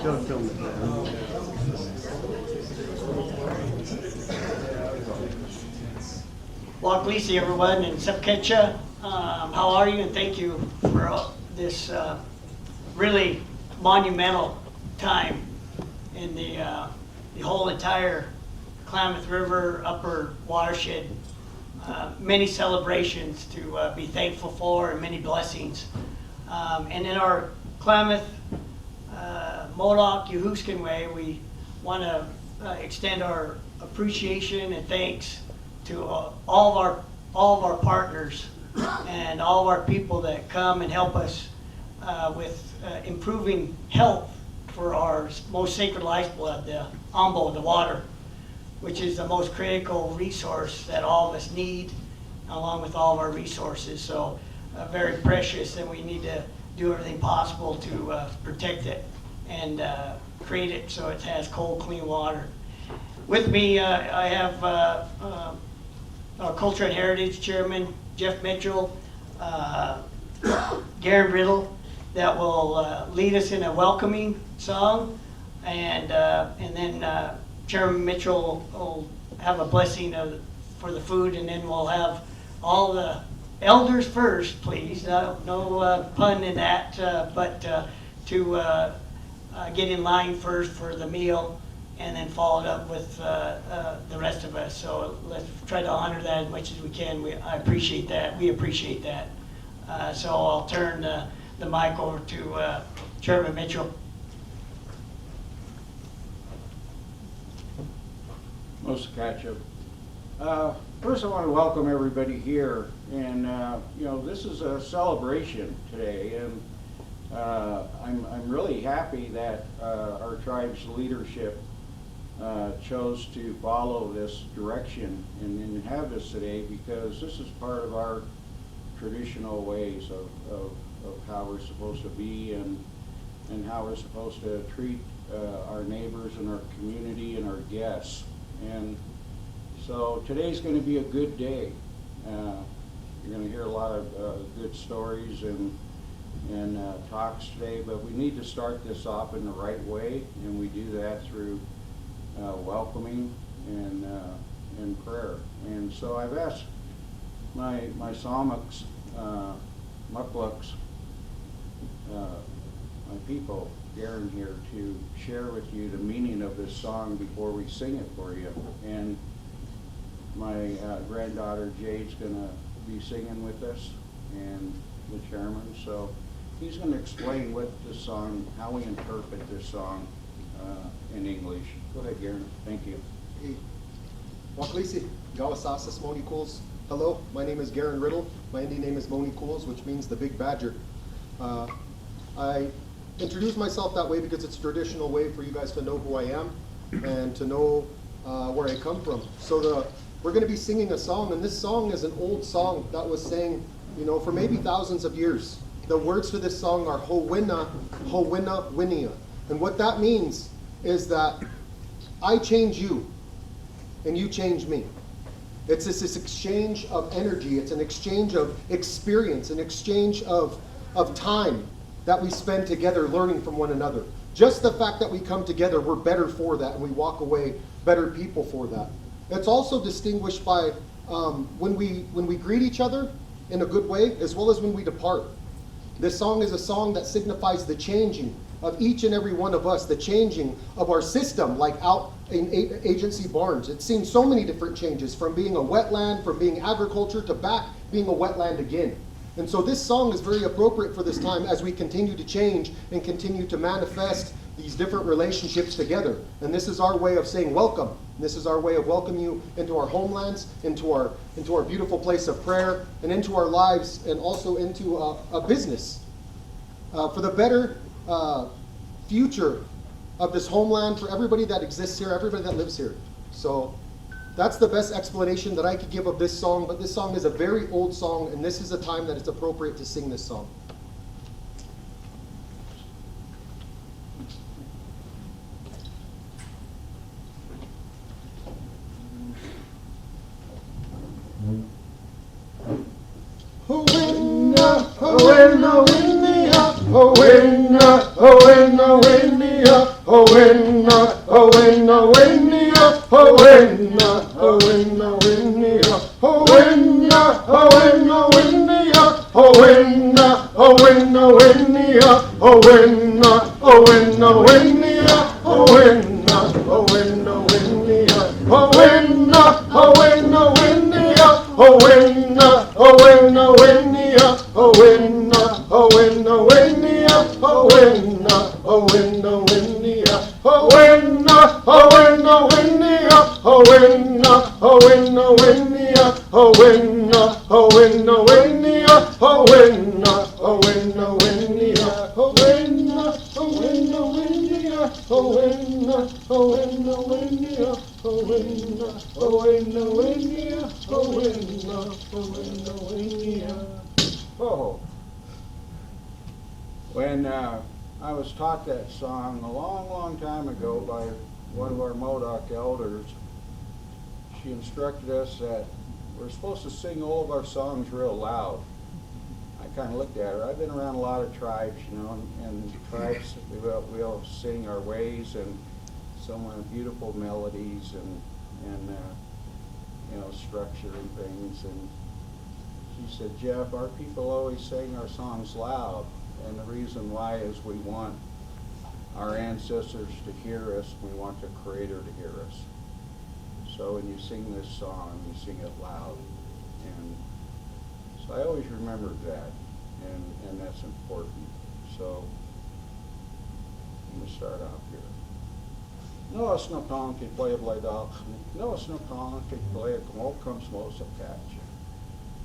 Don't film it. Waklisi, everyone, and Sepkecha. How are you? And thank you for this really monumental time in the whole entire Klamath River upper watershed. Many celebrations to be thankful for, and many blessings. And in our Klamath, Modoc, Yehuskin way, we want to extend our appreciation and thanks to all of our partners and all of our people that come and help us with improving health for our most sacred lifeblood, the ambo, the water, which is the most critical resource that all of us need, along with all of our resources. So very precious, and we need to do everything possible to protect it and create it so it has cold, clean water. With me, I have our Culture and Heritage Chairman, Jeff Mitchell, Garen Riddle, that will lead us in a welcoming song, and then Chairman Mitchell will have a blessing for the food, and then we'll have all the elders first, please. No pun in that, but to get in line first for the meal, and then followed up with the rest of us. So let's try to honor that as much as we can. I appreciate that. We appreciate that. So I'll turn the mic over to Chairman Mitchell. Most ketchup. First, I want to welcome everybody here, and this is a celebration today, and I'm really happy that our tribe's leadership chose to follow this direction and have this today, because this is part of our traditional ways of how we're supposed to be and how we're supposed to treat our neighbors and our community and our guests. And so today's going to be a good day. You're going to hear a lot of good stories and talks today, but we need to start this off in the right way, and we do that through welcoming and prayer. And so I've asked my Psalmics, Mukluks, my people, Garen here, to share with you the meaning of this song before we sing it for you. And my granddaughter Jade's going to be singing with us, and the chairman. So he's going to explain what this song, how we interpret this song in English. Go ahead, Garen. Thank you. Hey, Waklisi, Gawasasas Moni Cools. Hello, my name is Garen Riddle. My Indian name is Moni Cools, which means the big badger. I introduce myself that way because it's a traditional way for you guys to know who I am and to know where I come from. So we're going to be singing a song, and this song is an old song that was sang, for maybe thousands of years. The words to this song are Howina, Howina, Winia. And what that means is that I change you and you change me. It's this exchange of energy. It's an exchange of experience, an exchange of time that we spend together learning from one another. Just the fact that we come together, we're better for that, and we walk away better people for that. It's also distinguished by when we greet each other in a good way, as well as when we depart. This song is a song that signifies the changing of each and every one of us, the changing of our system, like out in Agency Barnes. It's seen so many different changes, from being a wetland, from being agriculture, to back being a wetland again. And so this song is very appropriate for this time as we continue to change and continue to manifest these different relationships together. And this is our way of saying welcome. And this is our way of welcoming you into our homelands, into our beautiful place of prayer, and into our lives, and also into a business. For the better future of this homeland, for everybody that exists here, everybody that lives here. So that's the best explanation that I could give of this song, but this song is a very old song, and this is a time that it's appropriate to sing this song. Howina, Howina, Winnia, Howina, Howina, Winnia. oh winna, oh winna, winnia, oh winna, oh winna, winnia, oh winna, oh winna, winnia, oh winna, oh winna, winnia, oh winna, oh winna, winnia, oh winna, oh winna, winnia, oh winna, oh winna, winnia, oh winna, oh winna, winnia, oh winna, oh winna, winnia, oh winna, oh winna, winnia, oh winna, oh winna, winnia, oh winna, oh winna, winnia, oh winna, oh winna, winnia, oh winna, oh winna, winnia, oh winna, oh winna, winnia, oh winna, oh winna, winnia, oh winna, oh winna, winnia, oh winna, oh winna, winnia. Oh. When I was taught that song a long, long time ago by one of our Modoc elders, she instructed us that we're supposed to sing all of our songs real loud. I kind of looked at her. I've been around a lot of tribes, you know, and tribes, we all sing our ways and some beautiful melodies and you know, structure and things. And she said, Jeff, our people always sing our songs loud. And the reason why is we want our ancestors to hear us. We want the Creator to hear us. So when you sing this song, you sing it loud. And so I always remembered that, and that's important. So I'm going to start off here. No, it's not on to play like that. No, it's not on to play it. Come on, comes most of catch.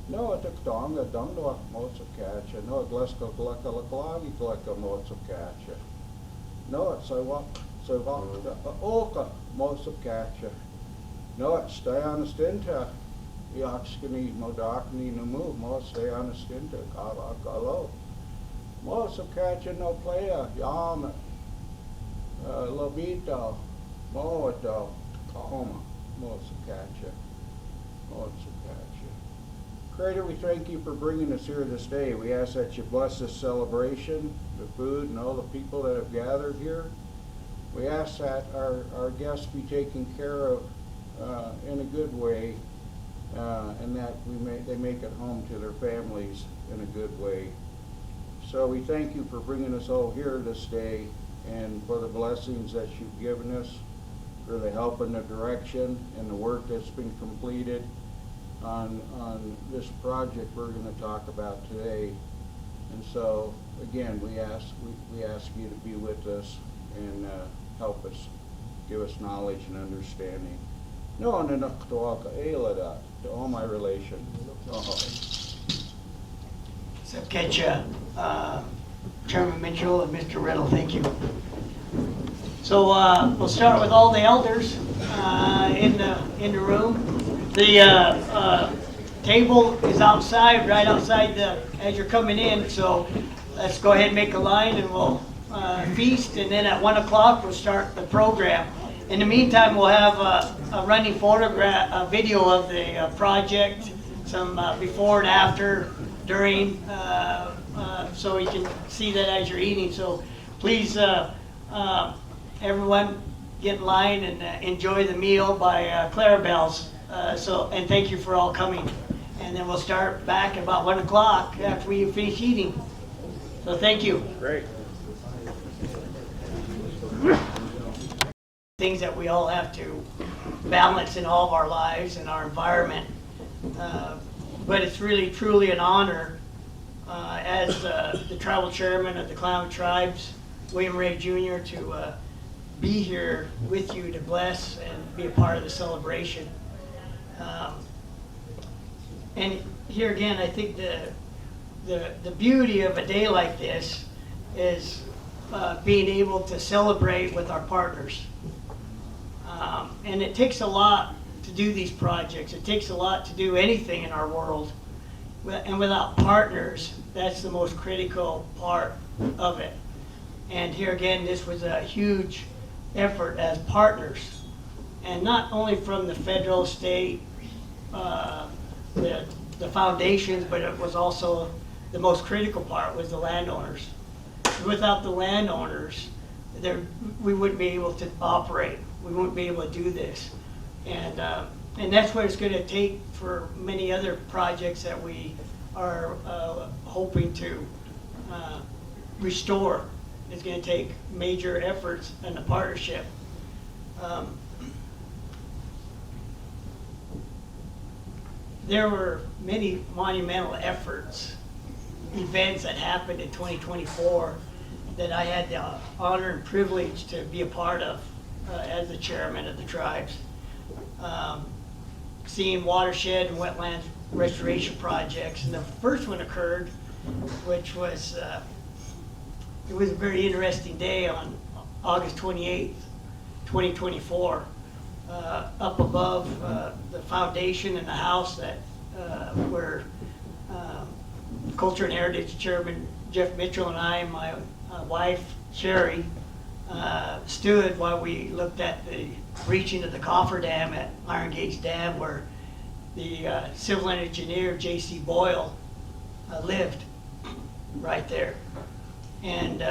No, it took dong, a dung do most of catch. No, it gleska gleka laklagi gleka most of catch. No, it's so what the oka most of catch. No, it stay on the stinta. Yakskini modakni numu, most stay on the stinta. Galo. Most of catch no player. Yam lobito. Moato. Kahoma. Most of catch. Most of catch. Creator, we thank you for bringing us here this day. We ask that you bless this celebration, the food, and all the people that have gathered here. We ask that our guests be taken care of in a good way, and that they make it home to their families in a good way. So we thank you for bringing us all here this day, and for the blessings that you've given us, for the help and the direction and the work that's been completed on this project we're going to talk about today. And so again, we ask you to be with us and help us, give us knowledge and understanding. No, and enough to all my relation. So catch you, Chairman Mitchell and Mr. Riddle, thank you. So we'll start with all the elders in the room. The table is outside, right outside as you're coming in. So let's go ahead and make a line, and we'll feast. And then at 1 o'clock we'll start the program. In the meantime, we'll have a running photograph, a video of the project, some before and after, during, so you can see that as you're eating. So please, everyone, get in line and enjoy the meal by Clarabelle's. And thank you for all coming. And then we'll start back about 1 o'clock after we finish eating. So thank you. Great. Things that we all have to balance in all of our lives and our environment. But it's really, truly an honor as the tribal chairman of the Klamath Tribes, William Ray Jr., to be here with you to bless and be a part of the celebration. And here again, I think the beauty of a day like this is being able to celebrate with our partners. And it takes a lot to do these projects. It takes a lot to do anything in our world. And without partners, that's the most critical part of it. And here again, this was a huge effort as partners. And not only from the federal, state, the foundations, but it was also the most critical part was the landowners. Without the landowners, we wouldn't be able to operate. We wouldn't be able to do this. And that's what it's going to take for many other projects that we are hoping to restore. It's going to take major efforts and a partnership. There were many monumental events that happened in 2024 that I had the honor and privilege to be a part of as the chairman of the tribes. Seeing watershed and wetlands restoration projects, and the first one occurred, which was it was a very interesting day on August 28th, 2024. Up above the foundation in the house that where Culture and Heritage Chairman Jeff Mitchell and I and my wife Sherry stood while we looked at the breaching of the coffer dam at Iron Gate Dam, where the civil engineer J.C. Boyle lived right there. And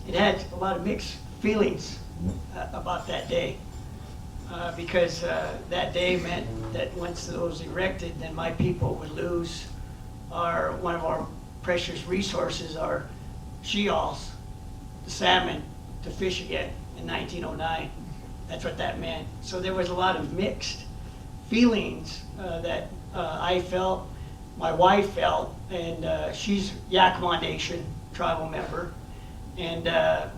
it had a lot of mixed feelings about that day. Because that day meant that once those erected, then my people would lose one of our precious resources, our she-alls, the salmon, to fish again in 1909. That's what that meant. So there was a lot of mixed feelings that I felt, my wife felt, and she's Yakima Nation tribal member, and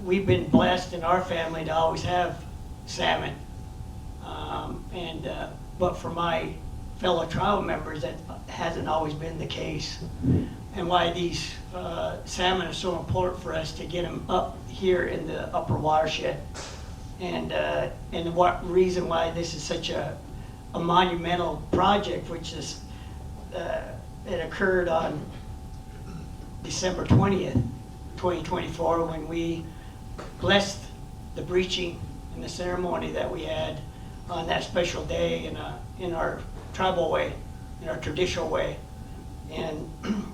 we've been blessed in our family to always have salmon. But for my fellow tribal members, that hasn't always been the case. And why these salmon are so important for us to get them up here in the upper watershed. And what reason why this is such a monumental project, which is, it occurred on December 20th, 2024, when we blessed the breaching and the ceremony that we had on that special day in our tribal way, in our traditional way. And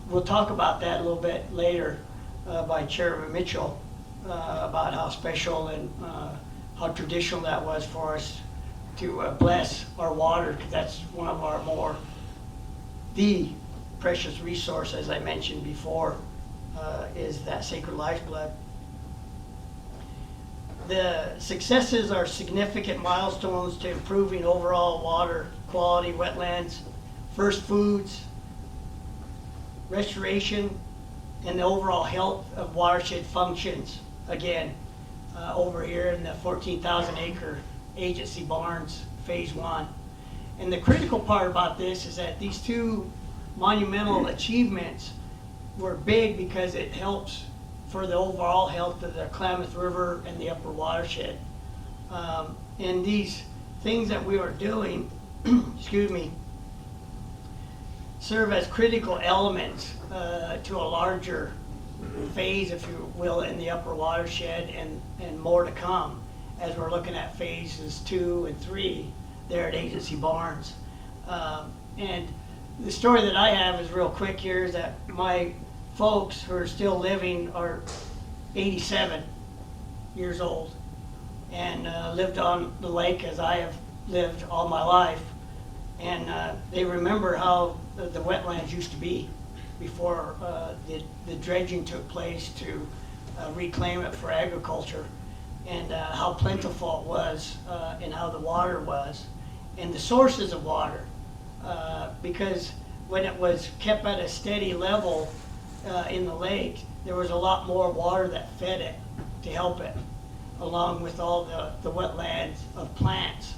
we'll talk about that a little bit later by Chairman Mitchell about how special and how traditional that was for us to bless our water, because that's one of our the precious resource, as I mentioned before, is that sacred lifeblood. The successes are significant milestones to improving overall water quality, wetlands, first foods, restoration, and the overall health of watershed functions. Again, over here in the 14,000 acre agency barns, phase 1. And the critical part about this is that these two monumental achievements were big because it helps for the overall health of the Klamath River and the upper watershed. And these things that we are doing, excuse me, serve as critical elements to a larger phase, if you will, in the upper watershed, and more to come as we're looking at phases 2 and 3 there at Agency Barns. And the story that I have is real quick here, is that my folks who are still living are 87 years old and lived on the lake as I have lived all my life. And they remember how the wetlands used to be before the dredging took place to reclaim it for agriculture, and how plentiful it was, and how the water was, and the sources of water. Because when it was kept at a steady level in the lake, there was a lot more water that fed it to help it, along with all the wetlands of plants.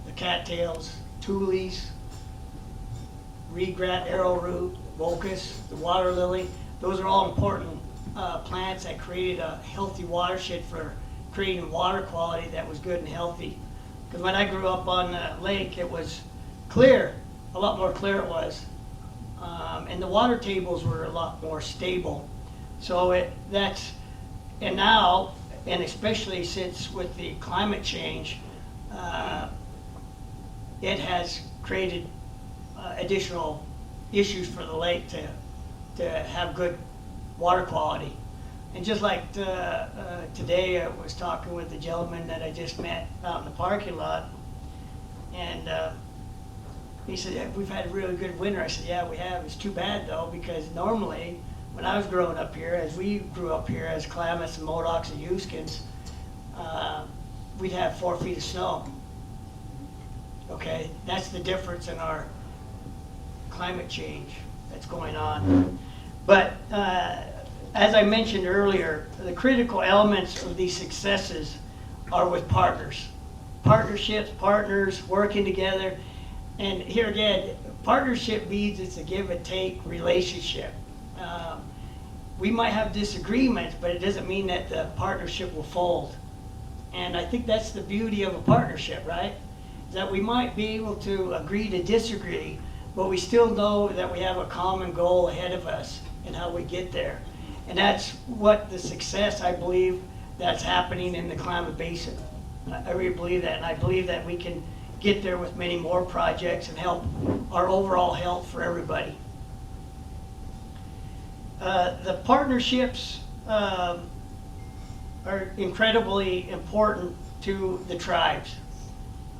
The cattails, tules, reedrat, arrowroot, locust, the water lily. Those are all important plants that created a healthy watershed for creating water quality that was good and healthy. Because when I grew up on the lake, it was clear, a lot more clear it was. And the water tables were a lot more stable. So and now, and especially since with the climate change, it has created additional issues for the lake to have good water quality. And just like today, I was talking with the gentleman that I just met out in the parking lot, and he said, yeah, we've had a really good winter. I said, yeah, we have. It's too bad, though, because normally, when I was growing up here, as we grew up here as Klamaths and Modocs and Huskins, we'd have 4 feet of snow. Okay, that's the difference in our climate change that's going on. But as I mentioned earlier, the critical elements of these successes are with partners. Partnerships, partners, working together. And here again, partnership means it's a give and take relationship. We might have disagreements, but it doesn't mean that the partnership will fold. And I think that's the beauty of a partnership, right? That we might be able to agree to disagree, but we still know that we have a common goal ahead of us and how we get there. And that's what the success, I believe, that's happening in the Klamath Basin. I really believe that, and I believe that we can get there with many more projects and help our overall health for everybody. The partnerships are incredibly important to the tribes.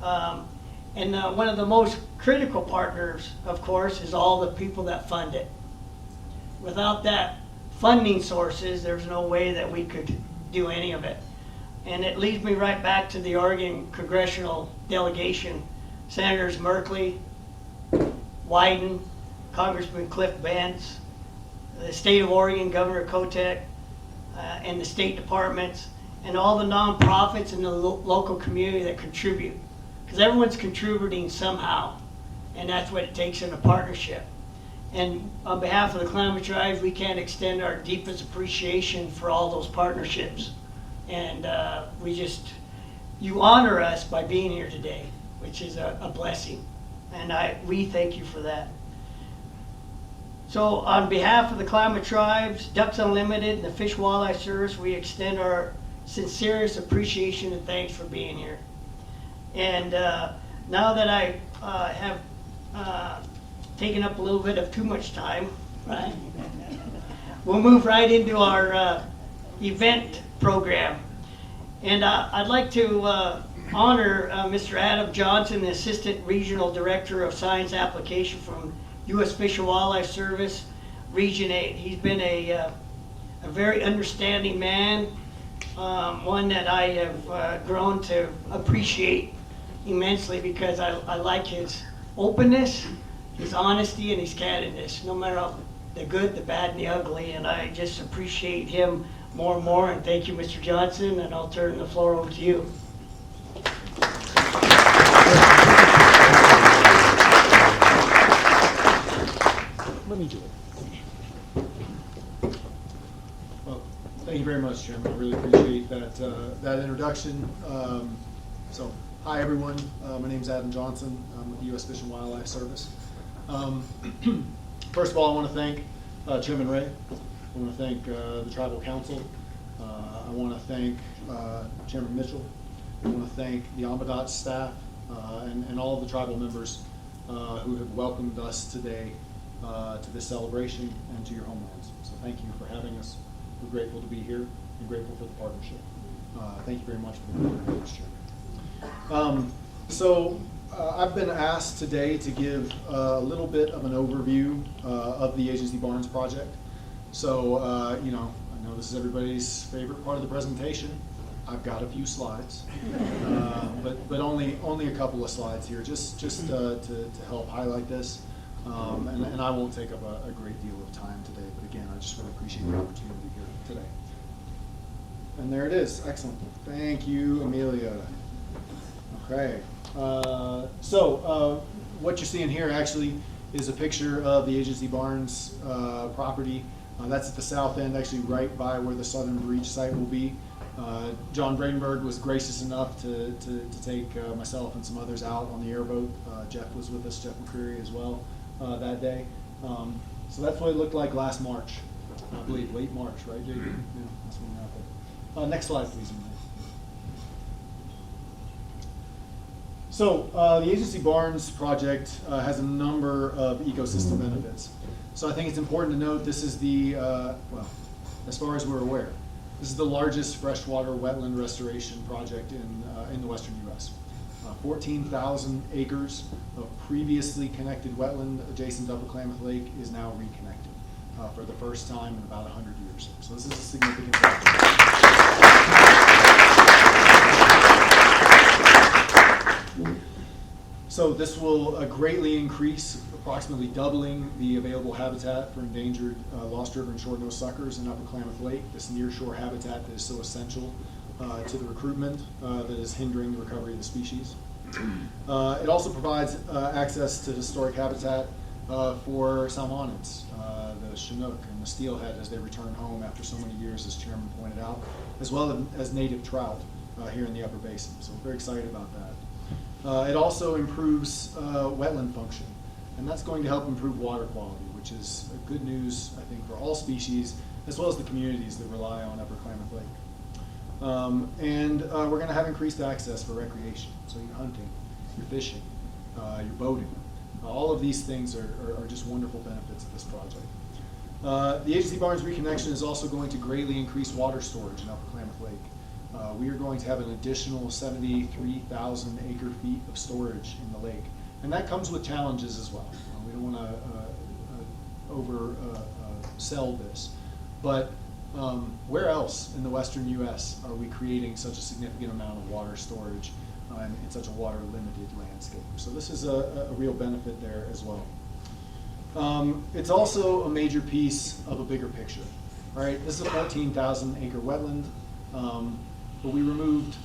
And one of the most critical partners, of course, is all the people that fund it. Without that funding sources, there's no way that we could do any of it. And it leads me right back to the Oregon congressional delegation. Senators Merkley, Wyden, Congressman Cliff Bentz, the state of Oregon, Governor Kotek, and the state departments, and all the nonprofits in the local community that contribute. Because everyone's contributing somehow, and that's what it takes in a partnership. And on behalf of the Klamath Tribes, we can't extend our deepest appreciation for all those partnerships. And you honor us by being here today, which is a blessing. And we thank you for that. So on behalf of the Klamath Tribes, Ducks Unlimited, and the Fish Wildlife Service, we extend our sincerest appreciation and thanks for being here. And now that I have taken up a little bit of too much time, right? We'll move right into our event program. And I'd like to honor Mr. Adam Johnson, the Assistant Regional Director of Science Application from U.S. Fish and Wildlife Service, Region 8. He's been a very understanding man, one that I have grown to appreciate immensely because I like his openness, his honesty, and his candidness, no matter the good, the bad, and the ugly. And I just appreciate him more and more. And thank you, Mr. Johnson, and I'll turn the floor over to you. Let me do it. Well, thank you very much, Chairman. I really appreciate that introduction. So, hi everyone. My name is Adam Johnson. I'm with the U.S. Fish and Wildlife Service. First of all, I want to thank Chairman Ray. I want to thank the Tribal Council. I want to thank Chairman Mitchell. I want to thank the Amadat staff and all of the tribal members who have welcomed us today to this celebration and to your homelands. So thank you for having us. We're grateful to be here and grateful for the partnership. Thank you very much for the privilege, Chairman. I've been asked today to give a little bit of an overview of the Agency Barns project. So, I know this is everybody's favorite part of the presentation. I've got a few slides, but only a couple of slides here, just to help highlight this. And I won't take up a great deal of time today, but again, I just really appreciate the opportunity here today. And there it is. Excellent. Thank you, Amelia. Okay. What you're seeing here actually is a picture of the Agency Barns property. That's at the south end, actually right by where the Southern Breach site will be. John Bradenberg was gracious enough to take myself and some others out on the airboat. Jeff was with us, Jeff McCreary as well, that day. So that's what it looked like last March, I believe, late March, right, JD? Yeah, that's when we were out there. Next slide, please. So the Agency Barns project has a number of ecosystem benefits. So I think it's important to note this is the, as far as we're aware. This is the largest freshwater wetland restoration project in the western U.S. 14,000 acres of previously connected wetland adjacent to Upper Klamath Lake is now reconnected for the first time in about 100 years. So this is a significant project. So this will greatly increase, approximately doubling the available habitat for endangered lost river and short-nosed suckers in Upper Klamath Lake, this nearshore habitat that is so essential to the recruitment that is hindering the recovery of the species. It also provides access to historic habitat for salmonids, the Chinook and the steelhead as they return home after so many years, as Chairman pointed out, as well as native trout here in the upper basin. So we're very excited about that. It also improves wetland function, and that's going to help improve water quality, which is good news, I think, for all species, as well as the communities that rely on Upper Klamath Lake. We're going to have increased access for recreation, so you're hunting, you're fishing, you're boating. All of these things are just wonderful benefits of this project. The agency barns reconnection is also going to greatly increase water storage in Upper Klamath Lake. We are going to have an additional 73,000 acre feet of storage in the lake. And that comes with challenges as well. We don't want to oversell this. But where else in the western U.S. are we creating such a significant amount of water storage in such a water-limited landscape? So this is a real benefit there as well. It's also a major piece of a bigger picture. All right, this is a 14,000 acre wetland. But we removed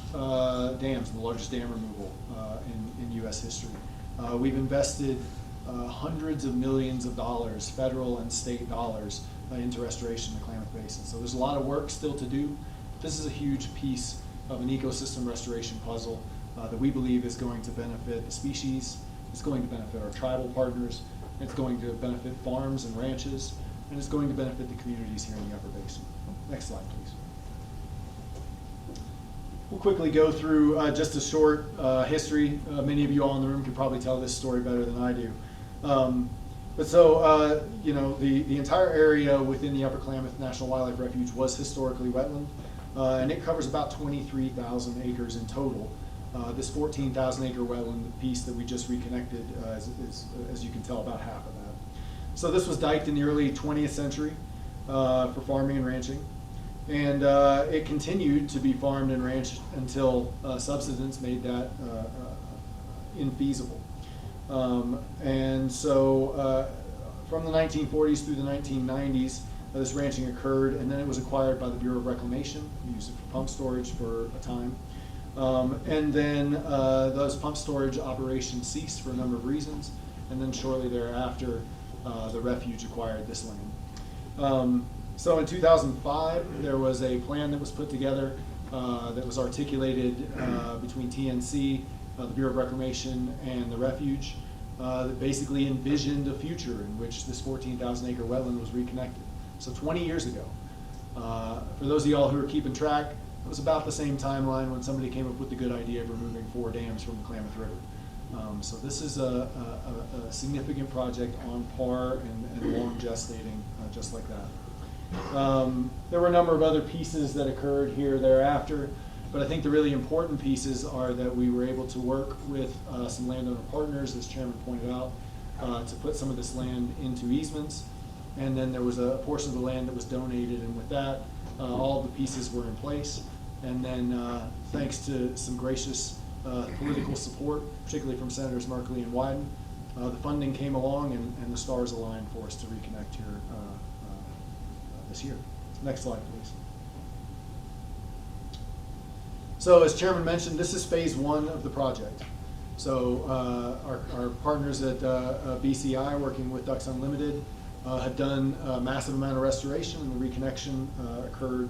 dams, the largest dam removal in U.S. history. We've invested hundreds of millions of dollars, federal and state dollars, into restoration in the Klamath Basin. So there's a lot of work still to do. This is a huge piece of an ecosystem restoration puzzle that we believe is going to benefit the species, it's going to benefit our tribal partners, it's going to benefit farms and ranches, and it's going to benefit the communities here in the Upper Basin. Next slide, please. We'll quickly go through just a short history. Many of you all in the room can probably tell this story better than I do. The entire area within the Upper Klamath National Wildlife Refuge was historically wetland, and it covers about 23,000 acres in total. This 14,000 acre wetland piece that we just reconnected is, as you can tell, about half of that. So this was diked in the early 20th century for farming and ranching. And it continued to be farmed and ranched until subsidence made that infeasible. And so from the 1940s through the 1990s, this ranching occurred, and then it was acquired by the Bureau of Reclamation. We used it for pump storage for a time. And then those pump storage operations ceased for a number of reasons, and then shortly thereafter, the refuge acquired this land. So in 2005, there was a plan that was put together that was articulated between TNC, the Bureau of Reclamation, and the refuge that basically envisioned a future in which this 14,000 acre wetland was reconnected. So 20 years ago. For those of y'all who are keeping track, it was about the same timeline when somebody came up with the good idea of removing 4 dams from the Klamath River. So this is a significant project on par and long gestating, just like that. There were a number of other pieces that occurred here thereafter, but I think the really important pieces are that we were able to work with some landowner partners, as Chairman pointed out, to put some of this land into easements. And then there was a portion of the land that was donated, and with that, all the pieces were in place. And then thanks to some gracious political support, particularly from Senators Merkley and Wyden, the funding came along and the stars aligned for us to reconnect here this year. Next slide, please. So as Chairman mentioned, this is phase 1 of the project. So our partners at BCI, working with Ducks Unlimited, have done a massive amount of restoration, and the reconnection occurred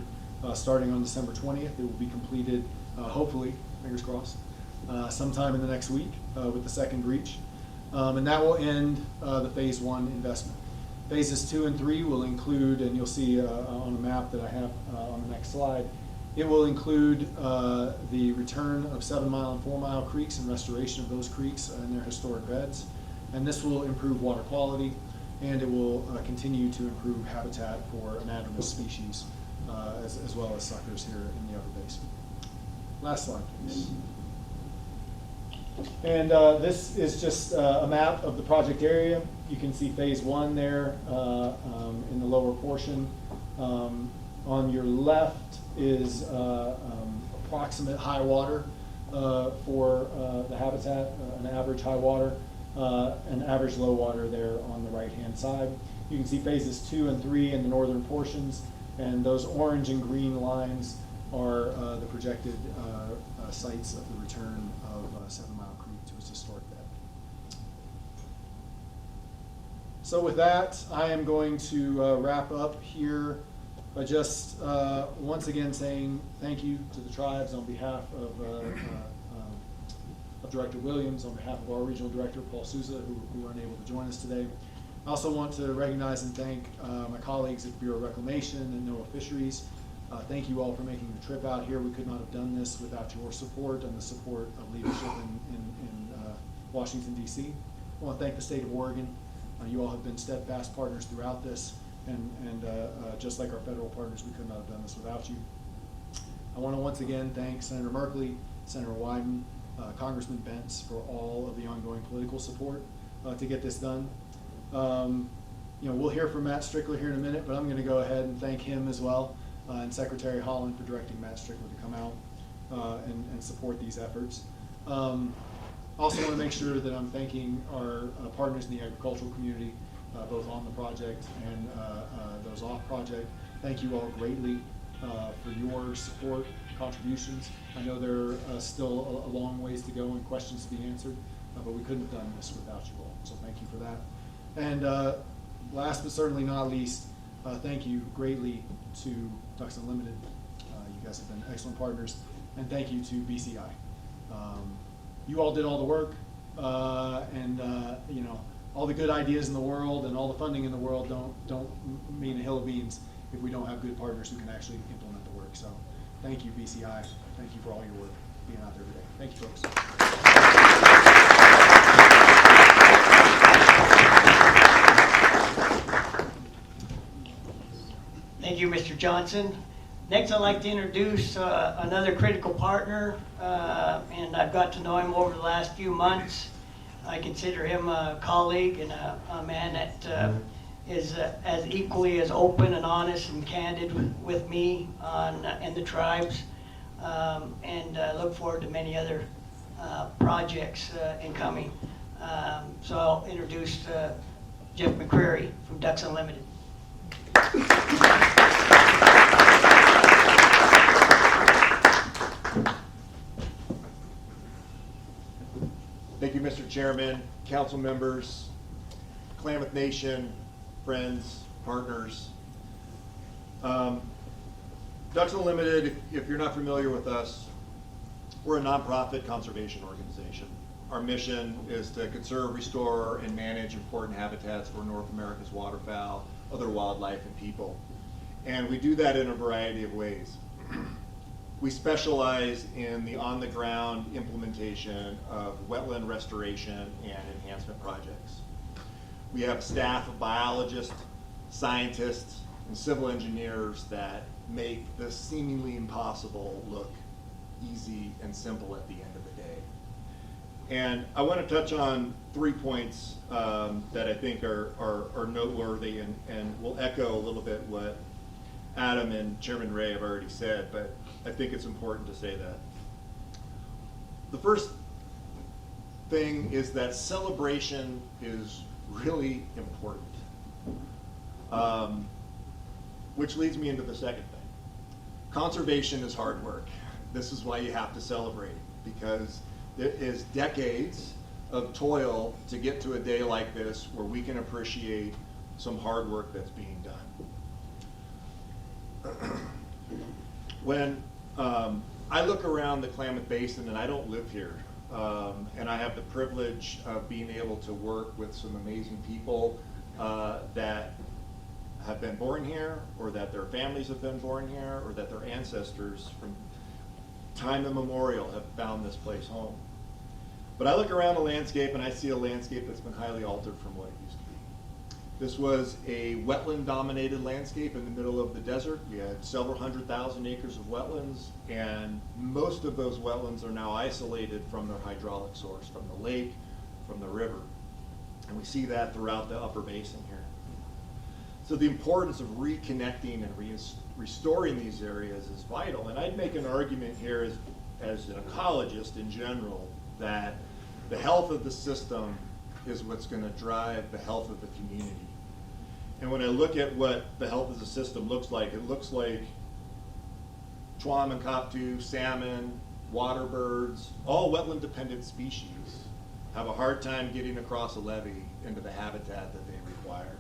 starting on December 20th. It will be completed, hopefully, fingers crossed, sometime in the next week with the second breach. And that will end the phase 1 investment. Phases 2 and 3 will include, and you'll see on a map that I have on the next slide, it will include the return of 7 Mile and 4 Mile creeks and restoration of those creeks in their historic beds. And this will improve water quality. and it will continue to improve habitat for anadromous species, as well as suckers here in the upper basin. Last slide, please. And this is just a map of the project area. You can see phase 1 there in the lower portion. On your left is approximate high water for the habitat, an average high water, an average low water there on the right-hand side. You can see phases 2 and 3 in the northern portions, and those orange and green lines are the projected sites of the return of 7 Mile Creek to its historic bed. So with that, I am going to wrap up here by just once again saying thank you to the tribes on behalf of Director Williams, on behalf of our regional director, Paul Souza, who were unable to join us today. I also want to recognize and thank my colleagues at Bureau of Reclamation and NOAA Fisheries. Thank you all for making the trip out here. We could not have done this without your support and the support of leadership in Washington, D.C. I want to thank the state of Oregon. You all have been steadfast partners throughout this, and just like our federal partners, we could not have done this without you. I want to once again thank Senator Merkley, Senator Wyden, Congressman Bentz for all of the ongoing political support to get this done. We'll hear from Matt Strickler here in a minute, but I'm going to go ahead and thank him as well, and Secretary Holland for directing Matt Strickler to come out and support these efforts. Also want to make sure that I'm thanking our partners in the agricultural community, both on the project and those off project. Thank you all greatly for your support, contributions. I know there are still a long ways to go and questions to be answered, but we couldn't have done this without you all, so thank you for that. And last but certainly not least, thank you greatly to Ducks Unlimited. You guys have been excellent partners, and thank you to BCI. You all did all the work, and all the good ideas in the world and all the funding in the world don't mean a hill of beans if we don't have good partners who can actually implement the work. So thank you, BCI. Thank you for all your work being out there today. Thank you, folks. Thank you, Mr. Johnson. Next, I'd like to introduce another critical partner, and I've got to know him over the last few months. I consider him a colleague and a man that is as equally as open and honest and candid with me and the tribes, and look forward to many other projects incoming. So I'll introduce Jeff McCreary from Ducks Unlimited. Thank you, Mr. Chairman, council members, Klamath Nation, friends, partners. Ducks Unlimited, if you're not familiar with us, we're a nonprofit conservation organization. Our mission is to conserve, restore, and manage important habitats for North America's waterfowl, other wildlife, and people. And we do that in a variety of ways. We specialize in the on-the-ground implementation of wetland restoration and enhancement projects. We have staff of biologists, scientists, and civil engineers that make the seemingly impossible look easy and simple at the end of the day. And I want to touch on 3 points that I think are noteworthy and will echo a little bit what Adam and Chairman Ray have already said, but I think it's important to say that. The first thing is that celebration is really important, which leads me into the second thing. Conservation is hard work. This is why you have to celebrate, because there is decades of toil to get to a day like this where we can appreciate some hard work that's being done. When I look around the Klamath Basin, and I don't live here, and I have the privilege of being able to work with some amazing people that have been born here, or that their families have been born here, or that their ancestors from time immemorial have found this place home. But I look around the landscape and I see a landscape that's been highly altered from what it used to be. This was a wetland-dominated landscape in the middle of the desert. We had several 100,000 acres of wetlands, and most of those wetlands are now isolated from their hydraulic source, from the lake, from the river. And we see that throughout the upper basin here. So the importance of reconnecting and restoring these areas is vital. And I'd make an argument here as an ecologist in general that the health of the system is what's going to drive the health of the community. And when I look at what the health of the system looks like, it looks like Chwam and Koptu, salmon, water birds, all wetland dependent species have a hard time getting across a levee into the habitat that they require.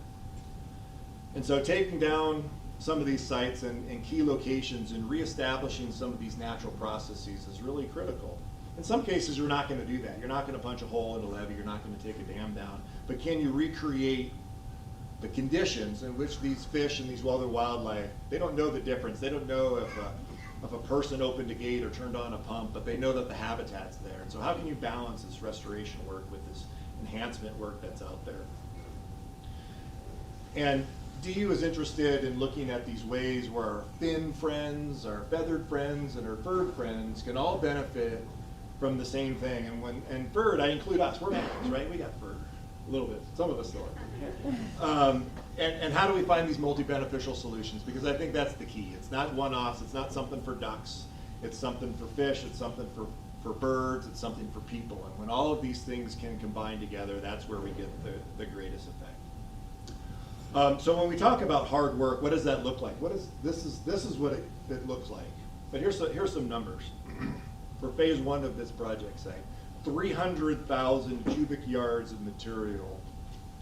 And so taking down some of these sites and key locations and reestablishing some of these natural processes is really critical. In some cases, you're not going to do that. You're not going to punch a hole in a levee. You're not going to take a dam down. But can you recreate the conditions in which these fish and these other wildlife, they don't know the difference. They don't know if a person opened a gate or turned on a pump, but they know that the habitat's there. And so how can you balance this restoration work with this enhancement work that's out there? And DU is interested in looking at these ways where our fin friends, our feathered friends, and our furred friends can all benefit from the same thing. And furred, I include us. We're mammals, right? We got fur, a little bit. Some of us still are. And how do we find these multi-beneficial solutions? Because I think that's the key. It's not one-offs. It's not something for ducks. It's something for fish. It's something for birds. It's something for people. And when all of these things can combine together, that's where we get the greatest effect. So when we talk about hard work, what does that look like? This is what it looks like. But here's some numbers. For phase 1 of this project site, 300,000 cubic yards of material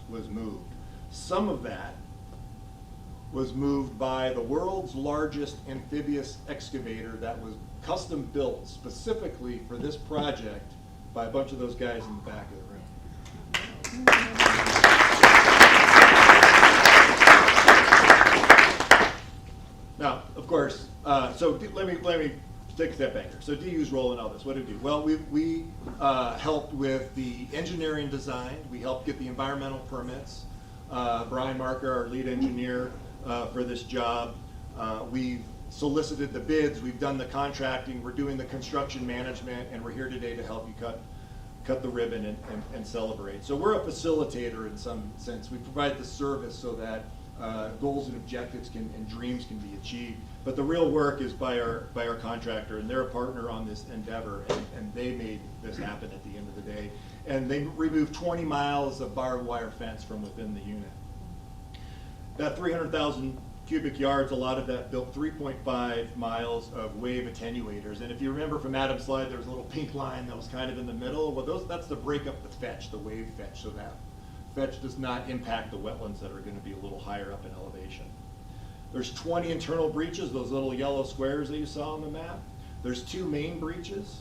was moved. Some of that was moved by the world's largest amphibious excavator that was custom built specifically for this project by a bunch of those guys in the back of the room. Now, of course, so let me take a step back here. So DU's role in all this, what did we do? Well, we helped with the engineering design. We helped get the environmental permits. Brian Marker, our lead engineer for this job. We've solicited the bids. We've done the contracting. We're doing the construction management, and we're here today to help you cut the ribbon and celebrate. So we're a facilitator in some sense. We provide the service so that goals and objectives and dreams can be achieved. But the real work is by our contractor, and they're a partner on this endeavor, and they made this happen at the end of the day. And they removed 20 miles of barbed wire fence from within the unit. That 300,000 cubic yards, a lot of that built 3.5 miles of wave attenuators. And if you remember from Adam's slide, there was a little pink line that was kind of in the middle. Well, that's to break up the fetch, the wave fetch, so that fetch does not impact the wetlands that are going to be a little higher up in elevation. There's 20 internal breaches, those little yellow squares that you saw on the map. There's 2 main breaches.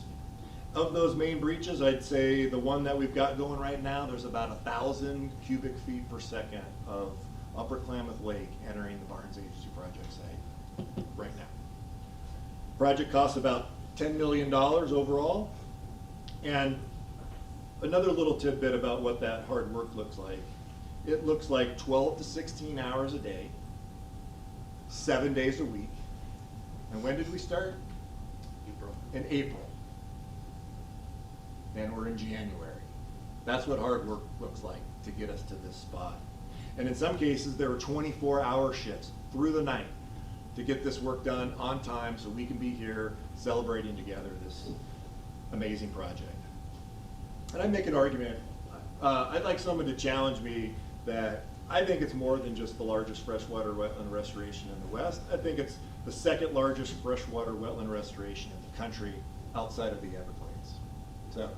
Of those main breaches, I'd say the one that we've got going right now, there's about 1,000 cubic feet per second of Upper Klamath Lake entering the Barnes Agency project site right now. Project costs about $10 million overall. And another little tidbit about what that hard work looks like. It looks like 12 to 16 hours a day, 7 days a week. And when did we start? April. In April. And we're in January. That's what hard work looks like to get us to this spot. And in some cases, there were 24-hour shifts through the night to get this work done on time so we can be here celebrating together this amazing project. And I make an argument, I'd like someone to challenge me that I think it's more than just the largest freshwater wetland restoration in the West. I think it's the second largest freshwater wetland restoration in the country outside of the Everglades. So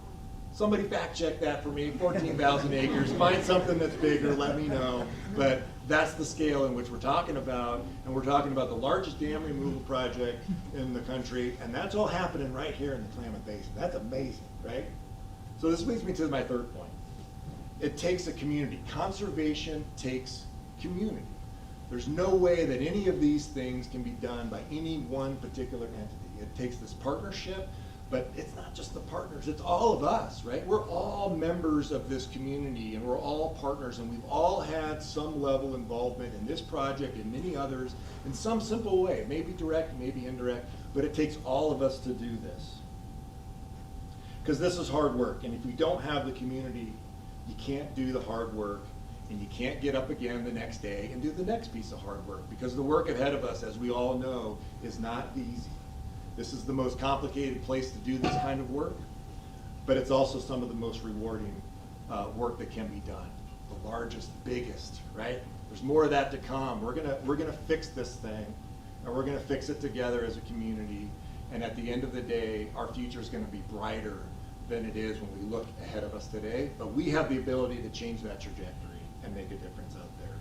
somebody fact check that for me, 14,000 acres, find something that's bigger, let me know. But that's the scale in which we're talking about, and we're talking about the largest dam removal project in the country, and that's all happening right here in the Klamath Basin. That's amazing, right? So this leads me to my third point. It takes a community. Conservation takes community. There's no way that any of these things can be done by any one particular entity. It takes this partnership But it's not just the partners, it's all of us, right? We're all members of this community and we're all partners, and we've all had some level of involvement in this project and many others in some simple way, maybe direct, maybe indirect, but it takes all of us to do this. Because this is hard work, and if we don't have the community, you can't do the hard work, and you can't get up again the next day and do the next piece of hard work, because the work ahead of us, as we all know, is not easy. This is the most complicated place to do this kind of work, but it's also some of the most rewarding work that can be done. The largest, biggest, right? There's more of that to come. We're gonna fix this thing, and we're gonna fix it together as a community. And at the end of the day, our future is gonna be brighter than it is when we look ahead of us today. But we have the ability to change that trajectory and make a difference out there.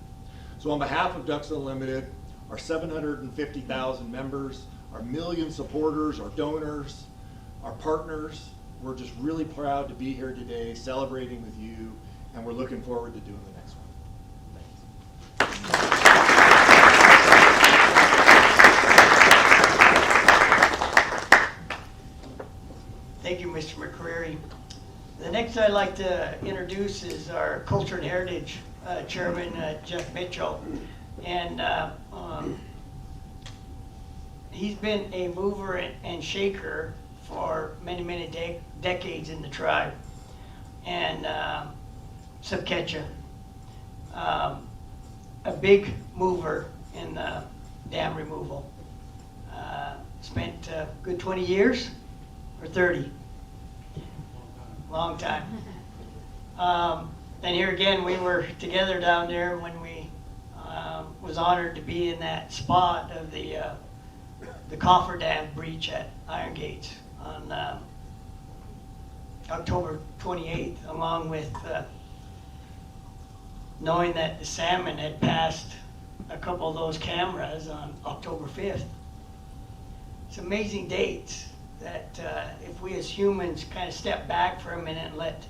So on behalf of Ducks Unlimited, our 750,000 members, our million supporters, our donors, our partners, we're just really proud to be here today celebrating with you, and we're looking forward to doing the next one. Thank you, Mr. McCreary. The next I'd like to introduce is our Culture and Heritage Chairman, Jeff Mitchell. And he's been a mover and shaker for many, many decades in the tribe. And Subketcha, a big mover in dam removal. Spent a good 20 years or 30? Long time. And here again, we were together down there when we was honored to be in that spot of the coffer dam breach at Iron Gates on October 28th, along with knowing that the salmon had passed a couple of those cameras on October 5th. It's amazing dates that if we as humans kind of step back for a minute and let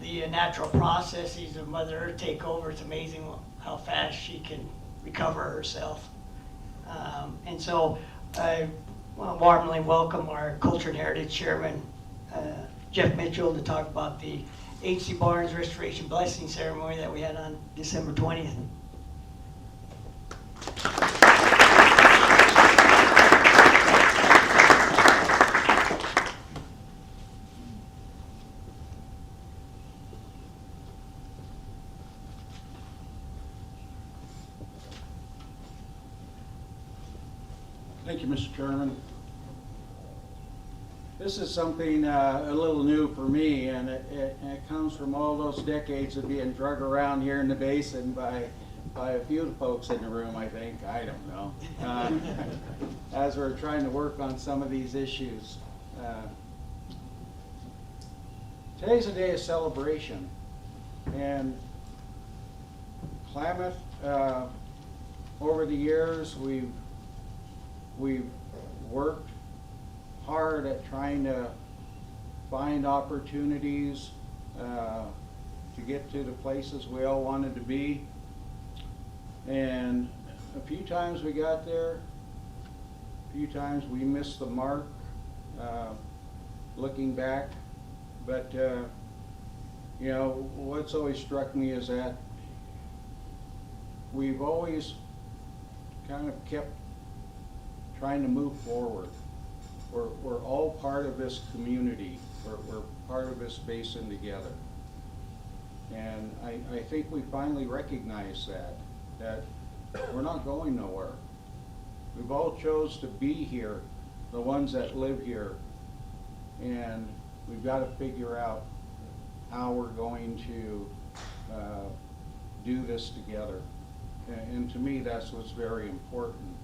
the natural processes of Mother Earth take over, it's amazing how fast she can recover herself. And so I want to warmly welcome our Culture and Heritage Chairman, Jeff Mitchell, to talk about the H.C. Barnes Restoration Blessing Ceremony that we had on December 20th. Thank you, Mr. Chairman. This is something a little new for me, and it comes from all those decades of being drug around here in the basin by a few of the folks in the room, I think. I don't know. As we're trying to work on some of these issues. Today's a day of celebration, and Klamath, over the years, we've worked hard at trying to find opportunities to get to the places we all wanted to be. And a few times we got there, a few times we missed the mark looking back. But you know, what's always struck me is that we've always kind of kept trying to move forward. We're all part of this community. We're part of this basin together. And I think we finally recognize that we're not going nowhere. We've all chose to be here, the ones that live here, and we've got to figure out how we're going to do this together. And to me, that's what's very important.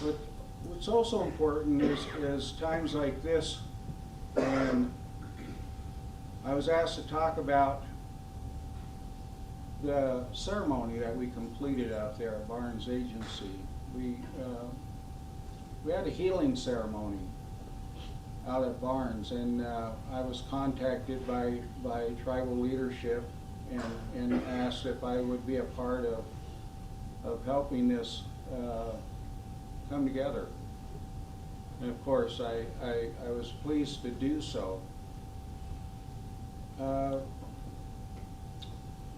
But what's also important is times like this, and I was asked to talk about the ceremony that we completed out there at Barnes Agency. We had a healing ceremony out at Barnes, and I was contacted by tribal leadership and asked if I would be a part of helping this come together. And of course, I was pleased to do so.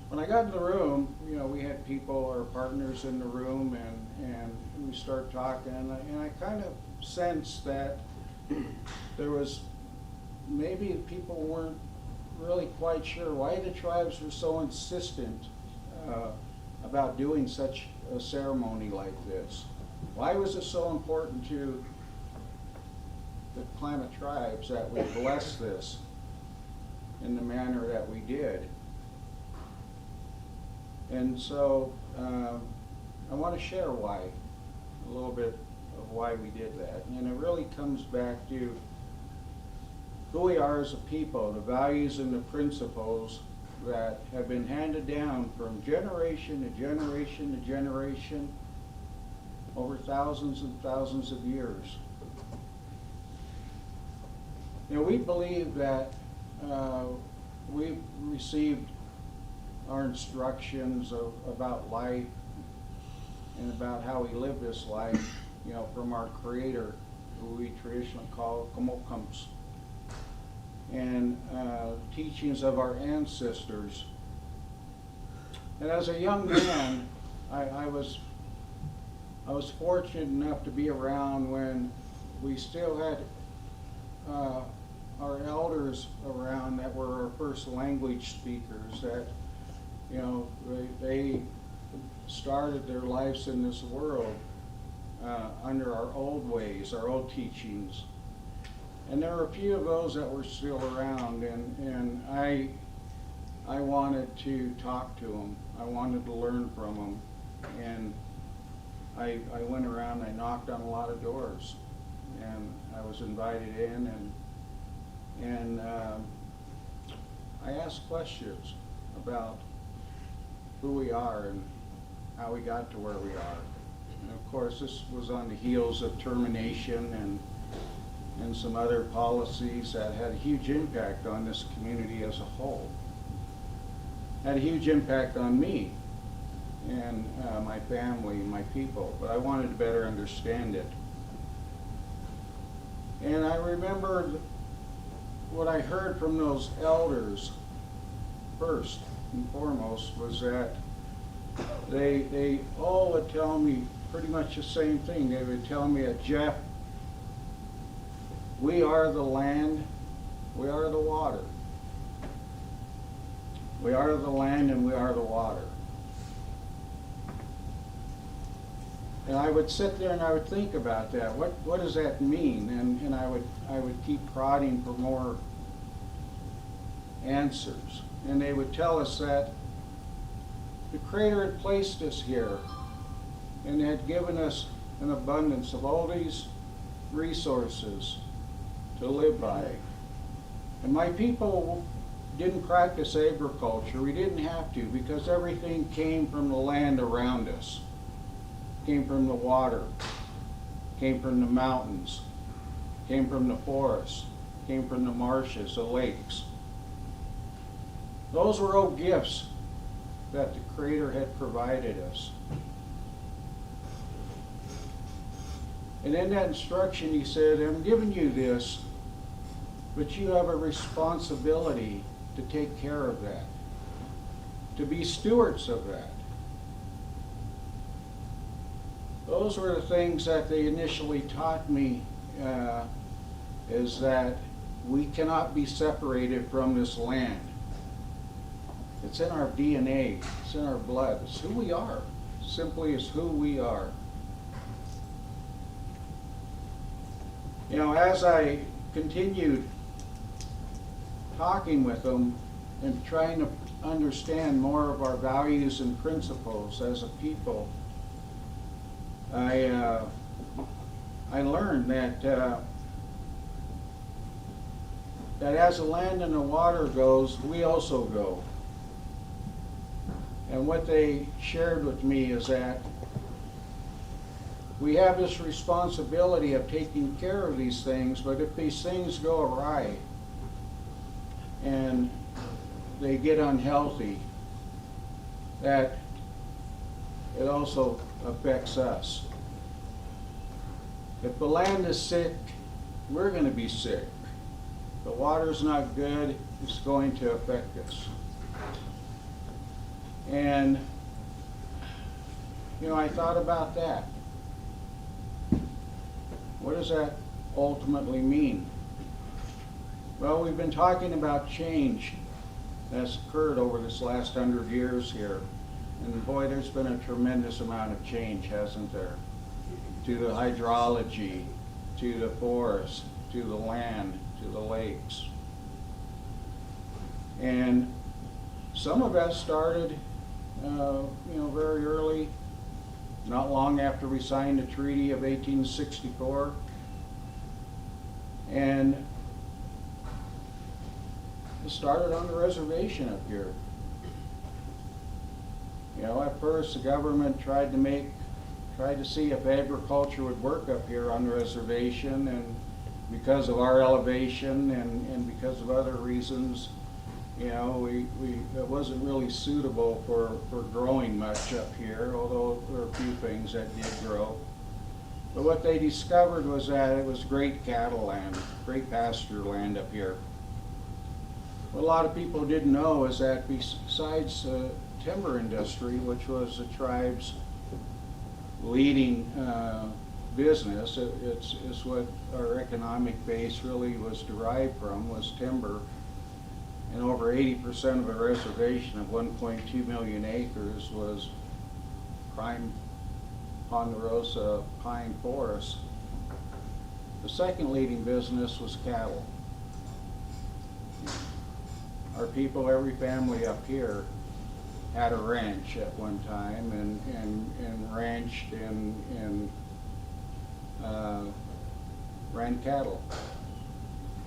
When I got in the room, you know, we had people, our partners in the room, and we started talking, and I kind of sensed that there was, maybe people weren't really quite sure why the tribes were so insistent about doing such a ceremony like this. Why was it so important to the Klamath Tribes that we bless this in the manner that we did? And so I want to share why, a little bit of why we did that. And it really comes back to who we are as a people, the values and the principles that have been handed down from generation to generation to generation over thousands and thousands of years. You know, we believe that we've received our instructions about life and about how we live this life, you know, from our Creator, who we traditionally call Kamokums, and teachings of our ancestors. And as a young man, I was fortunate enough to be around when we still had our elders around that were our first language speakers, that, you know, they started their lives in this world under our old ways, our old teachings. And there were a few of those that were still around, and I wanted to talk to them. I wanted to learn from them. And I went around, I knocked on a lot of doors, and I was invited in, and I asked questions about who we are and how we got to where we are. And of course, this was on the heels of termination and some other policies that had a huge impact on this community as a whole. Had a huge impact on me and my family and my people, but I wanted to better understand it. And I remembered what I heard from those elders first and foremost was that they all would tell me pretty much the same thing. They would tell me that, Jeff, we are the land, we are the water. We are the land and we are the water. And I would sit there and I would think about that. What does that mean? And I would keep prodding for more answers. And they would tell us that the Creator had placed us here and had given us an abundance of all these resources to live by. And my people didn't practice agriculture. We didn't have to, because everything came from the land around us. Came from the water, came from the mountains, came from the forests, came from the marshes, the lakes. Those were all gifts that the Creator had provided us. And in that instruction he said, I'm giving you this, but you have a responsibility to take care of that, to be stewards of that. Those were the things that they initially taught me, is that we cannot be separated from this land. It's in our DNA, it's in our blood, it's who we are, simply is who we are. You know, as I continued talking with them and trying to understand more of our values and principles as a people, I learned that that as the land and the water goes, we also go. And what they shared with me is that we have this responsibility of taking care of these things, but if these things go awry and they get unhealthy, that it also affects us. If the land is sick we're gonna be sick. The water's not good, it's going to affect us. And, you know, I thought about that. What does that ultimately mean? Well, we've been talking about change that's occurred over this last 100 years here. And boy, there's been a tremendous amount of change, hasn't there? To the hydrology, to the forest, to the land, to the lakes. And some of that started, very early, not long after we signed the Treaty of 1864. And it started on the reservation up here. You know, at first the government tried to see if agriculture would work up here on the reservation, and because of our elevation and because of other reasons, you know, it wasn't really suitable for growing much up here, although there were a few things that did grow. But what they discovered was that it was great cattle land, great pasture land up here. What a lot of people didn't know is that besides the timber industry, which was the tribe's leading business, it's what our economic base really was derived from, was timber. And over 80% of a reservation of 1.2 million acres was prime ponderosa pine forest. The second leading business was cattle. Our people, every family up here, had a ranch at one time and ranched and ran cattle.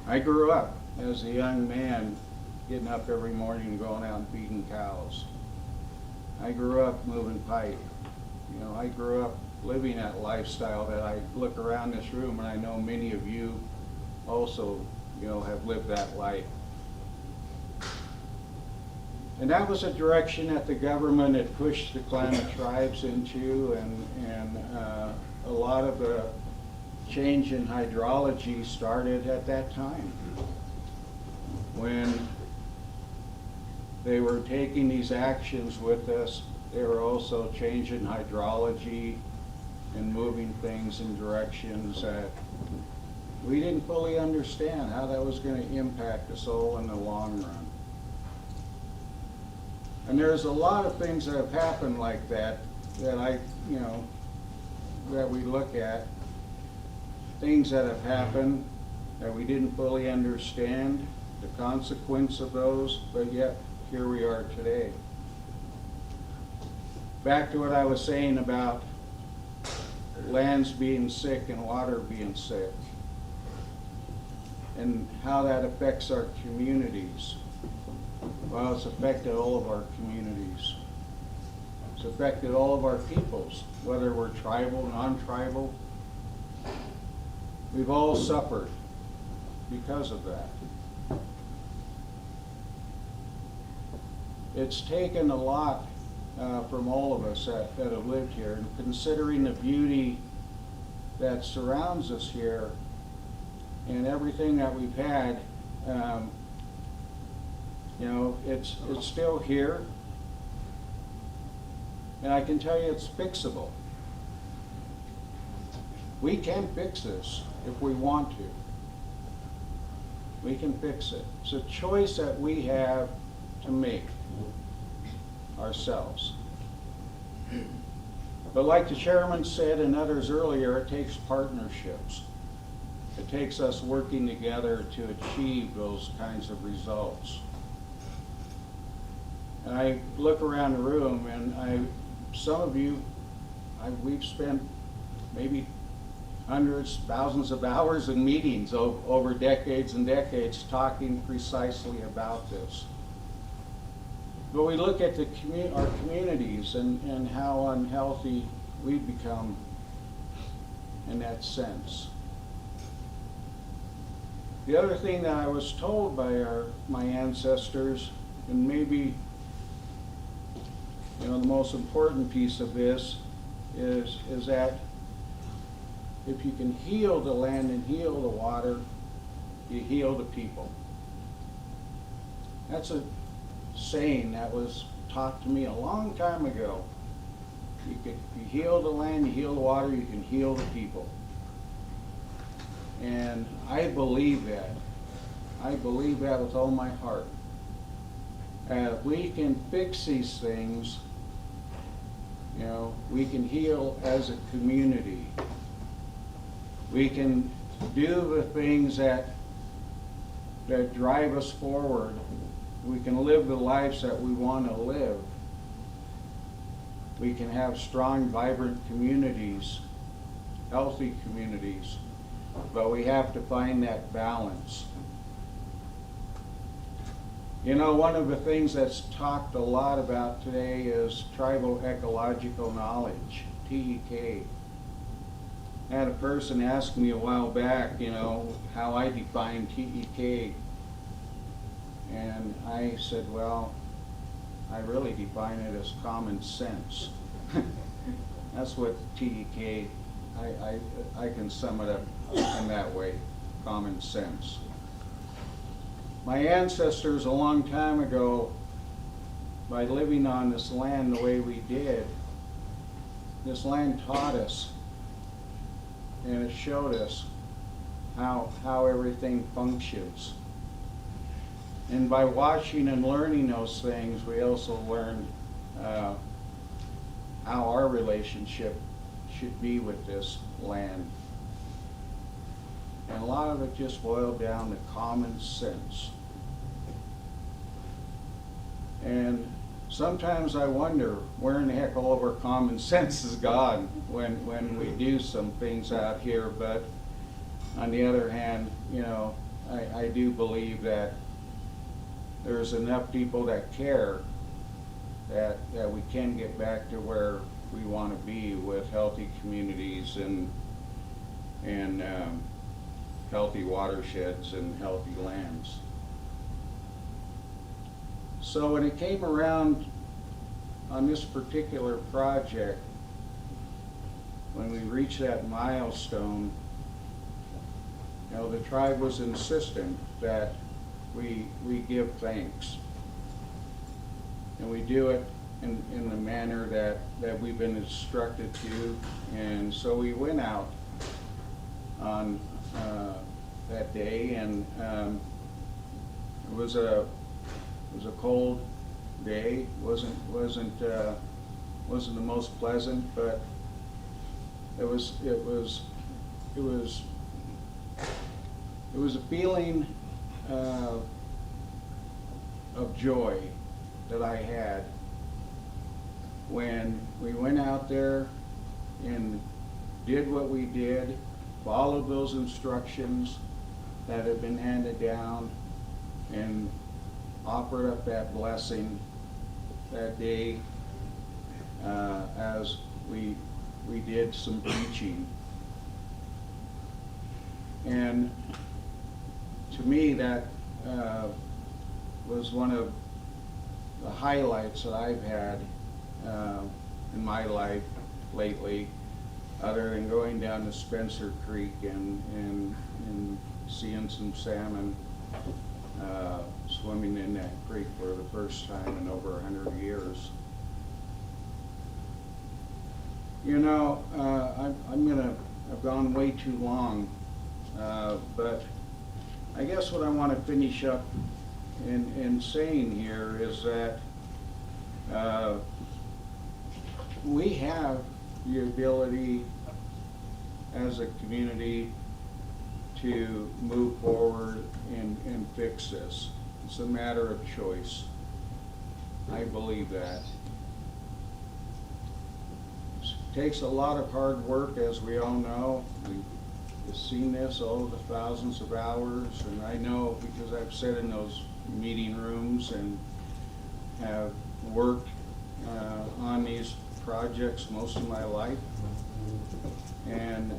I grew up as a young man getting up every morning and going out and feeding cows. I grew up moving pipe. You know, I grew up living that lifestyle that I look around this room, and I know many of you also, you know, have lived that life. And that was a direction that the government had pushed the Klamath Tribes into, and a lot of the change in hydrology started at that time, when they were taking these actions with us. They were also changing hydrology and moving things in directions that we didn't fully understand how that was going to impact us all in the long run. And there's a lot of things that have happened like that, that we look at, things that have happened that we didn't fully understand the consequence of those, but yet here we are today. Back to what I was saying about lands being sick and water being sick, and how that affects our communities. Well, it's affected all of our communities. It's affected all of our peoples, whether we're tribal, non-tribal. We've all suffered because of that. It's taken a lot from all of us that have lived here, and considering the beauty that surrounds us here and everything that we've had, it's still here, and I can tell you it's fixable. We can fix this if we want to. We can fix it. It's a choice that we have to make ourselves. But like the chairman said and others earlier, it takes partnerships. It takes us working together to achieve those kinds of results. And I look around the room, and some of you, we've spent maybe hundreds, thousands of hours in meetings over decades and decades talking precisely about this. But we look at our communities and how unhealthy we've become in that sense. The other thing that I was told by my ancestors, and maybe the most important piece of this, is that if you can heal the land and heal the water, you heal the people. That's a saying that was taught to me a long time ago. You heal the land, you heal the water, you can heal the people. And I believe that. I believe that with all my heart. If we can fix these things, you know, we can heal as a community. We can do the things that drive us forward. We can live the lives that we want to live. We can have strong, vibrant communities, healthy communities, but we have to find that balance. You know, one of the things that's talked a lot about today is tribal ecological knowledge, TEK. I had a person ask me a while back, you know, how I define TEK. And I said, well, I really define it as common sense. That's what TEK, I can sum it up in that way, common sense. My ancestors a long time ago, by living on this land the way we did, this land taught us and it showed us how everything functions. And by watching and learning those things, we also learned how our relationship should be with this land. And a lot of it just boiled down to common sense. And sometimes I wonder where in the heck all of our common sense is gone when we do some things out here. But on the other hand, you know, I do believe that there's enough people that care that we can get back to where we want to be with healthy communities and healthy watersheds and healthy lands. So when it came around on this particular project, when we reached that milestone, you know, the tribe was insistent that we give thanks. And we do it in the manner that we've been instructed to. And so we went out on that day, and it was a cold day. wasn't the most pleasant, but it was a feeling of joy that I had when we went out there and did what we did, followed those instructions that had been handed down, and offered up that blessing that day as we did some preaching. And to me, that was one of the highlights that I've had in my life lately, other than going down to Spencer Creek and seeing some salmon swimming in that creek for the first time in over 100 years. You know, I've gone way too long, but I guess what I want to finish up in saying here is that we have the ability as a community to move forward and fix this. It's a matter of choice. I believe that. It takes a lot of hard work, as we all know. We've seen this over the thousands of hours, and I know because I've sat in those meeting rooms and have worked on these projects most of my life. And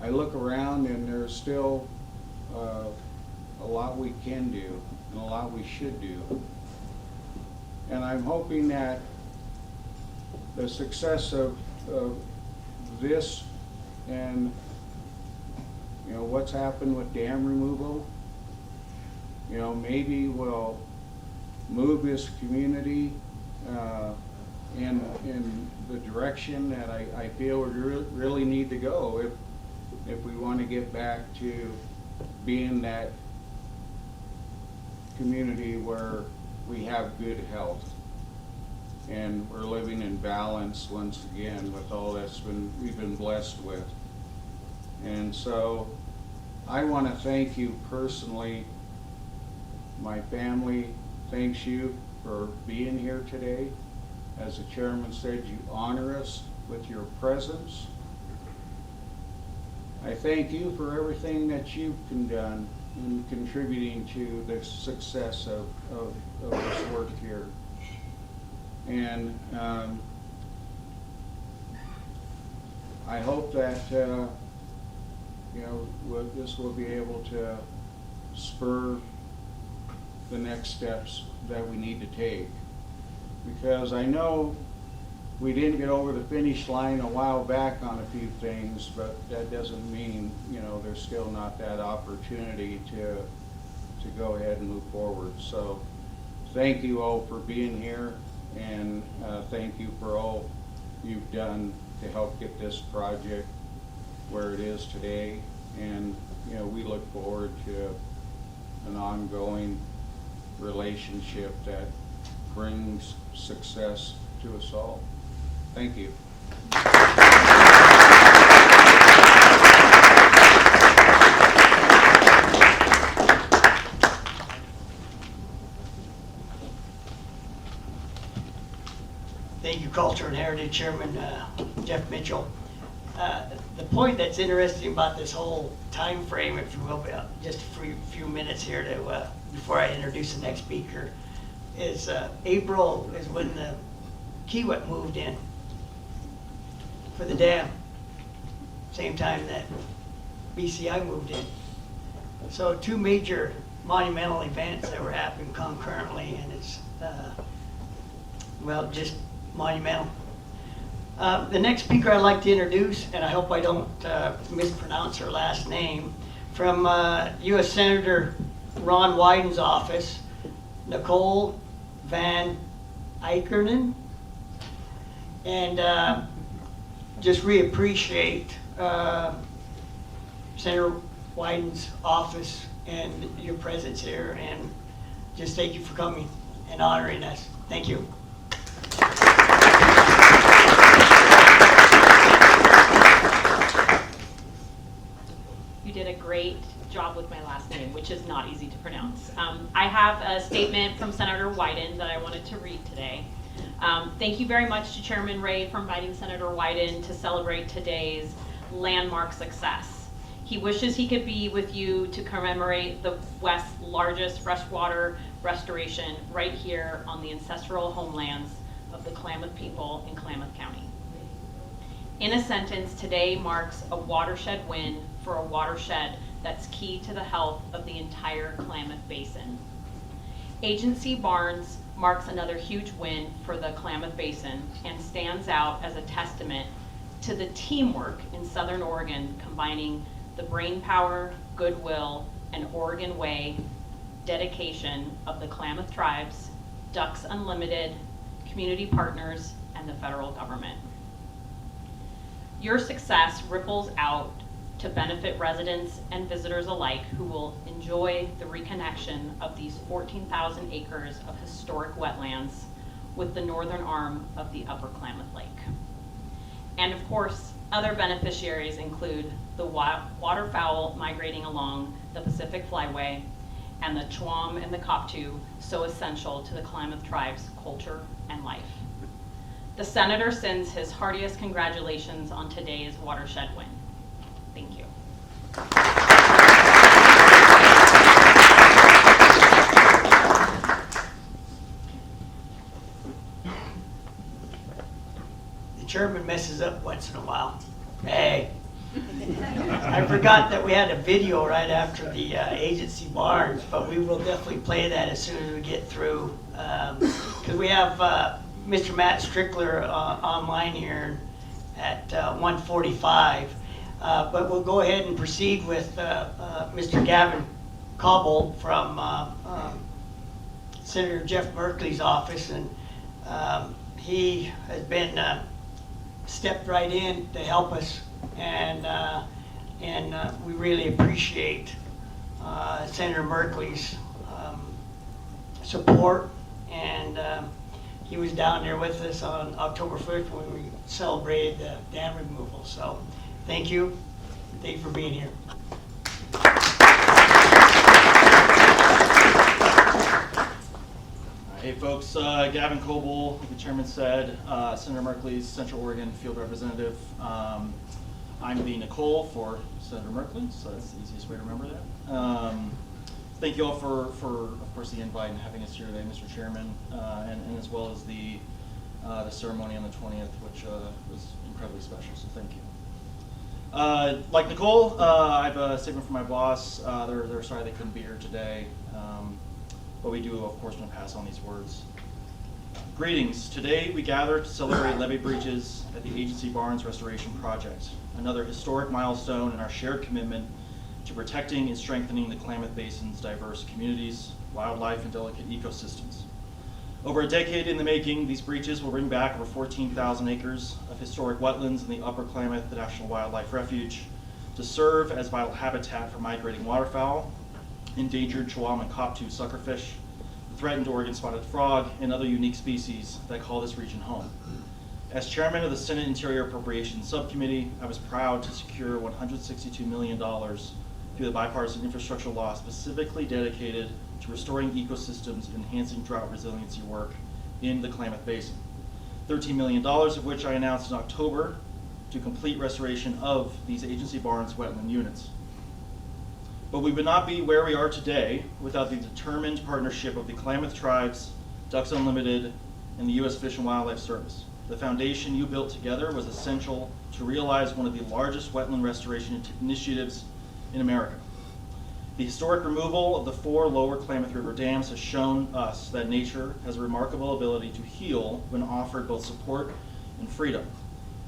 I look around and there's still a lot we can do and a lot we should do. And I'm hoping that the success of this and, what's happened with dam removal, maybe we'll move this community in the direction that I feel we really need to go if we want to get back to being that community where we have good health and we're living in balance once again with all we've been blessed with. And so I want to thank you personally. My family thanks you for being here today. As the chairman said, you honor us with your presence. I thank you for everything that you've done in contributing to the success of this work here. And I hope that this will be able to spur the next steps that we need to take. Because I know we didn't get over the finish line a while back on a few things, but that doesn't mean, there's still not that opportunity to go ahead and move forward. So thank you all for being here, and thank you for all you've done to help get this project where it is today. And we look forward to an ongoing relationship that brings success to us all. Thank you. Thank you, Culture and Heritage Chairman Jeff Mitchell. The point that's interesting about this whole time frame, if you will, just a few minutes here to before I introduce the next speaker, is April is when the Kiewit moved in for the dam. Same time that BCI moved in. So two major monumental events that were happening concurrently, and it's just monumental. The next speaker I'd like to introduce, and I hope I don't mispronounce her last name, from U.S. Senator Ron Wyden's office, Nicole Van Eikernen. And just appreciate Senator Wyden's office and your presence here, and just thank you for coming and honoring us. Thank you. You did a great job with my last name, which is not easy to pronounce. I have a statement from Senator Wyden that I wanted to read today. Thank you very much to Chairman Ray for inviting Senator Wyden to celebrate today's landmark success. He wishes he could be with you to commemorate the West's largest freshwater restoration right here on the ancestral homelands of the Klamath people in Klamath County. In a sentence, today marks a watershed win for a watershed that's key to the health of the entire Klamath Basin. Agency Barnes marks another huge win for the Klamath Basin and stands out as a testament to the teamwork in Southern Oregon, combining the brainpower, goodwill, and Oregon Way dedication of the Klamath Tribes, Ducks Unlimited, community partners, and the federal government. Your success ripples out to benefit residents and visitors alike who will enjoy the reconnection of these 14,000 acres of historic wetlands with the northern arm of the Upper Klamath Lake. And of course, other beneficiaries include the waterfowl migrating along the Pacific Flyway and the chwam and the koptu, so essential to the Klamath Tribes' culture and life. The Senator sends his heartiest congratulations on today's watershed win. Thank you. The chairman messes up once in a while. Hey. I forgot that we had a video right after the agency Barnes, but we will definitely play that as soon as we get through. Because we have Mr. Matt Strickler online here. at 1:45. But we'll go ahead and proceed with Mr. Gavin Cobble from Senator Jeff Merkley's office, and he has been stepped right in to help us, and we really appreciate Senator Merkley's support, and he was down there with us on October 1st when we celebrated the dam removal. So thank you for being here. Hey folks, Gavin Coble, like the chairman said, Senator Merkley's Central Oregon Field Representative. I'm the Nicole for Senator Merkley, so that's the easiest way to remember that. Thank you all for of course, the invite and having us here today, Mr. Chairman, and as well as the ceremony on the 20th, which was incredibly special, so thank you. Like Nicole, I have a statement from my boss. They're sorry they couldn't be here today. But we do, of course, want to pass on these words. Greetings. Today we gather to celebrate levee breaches at the Agency Barns Restoration Project, another historic milestone in our shared commitment to protecting and strengthening the Klamath Basin's diverse communities, wildlife, and delicate ecosystems. Over a decade in the making, these breaches will bring back over 14,000 acres of historic wetlands in the Upper Klamath National Wildlife Refuge to serve as vital habitat for migrating waterfowl, endangered Chihuahuan cockatoo suckerfish, the threatened Oregon spotted frog, and other unique species that call this region home. As chairman of the Senate Interior Appropriations Subcommittee, I was proud to secure $162 million through the bipartisan infrastructure law specifically dedicated to restoring ecosystems and enhancing drought resiliency work in the Klamath Basin. $13 million of which I announced in October to complete restoration of these Agency Barns wetland units. But we would not be where we are today without the determined partnership of the Klamath Tribes, Ducks Unlimited, and the U.S. Fish and Wildlife Service. The foundation you built together was essential to realize one of the largest wetland restoration initiatives in America. The historic removal of the 4 lower Klamath River dams has shown us that nature has a remarkable ability to heal when offered both support and freedom.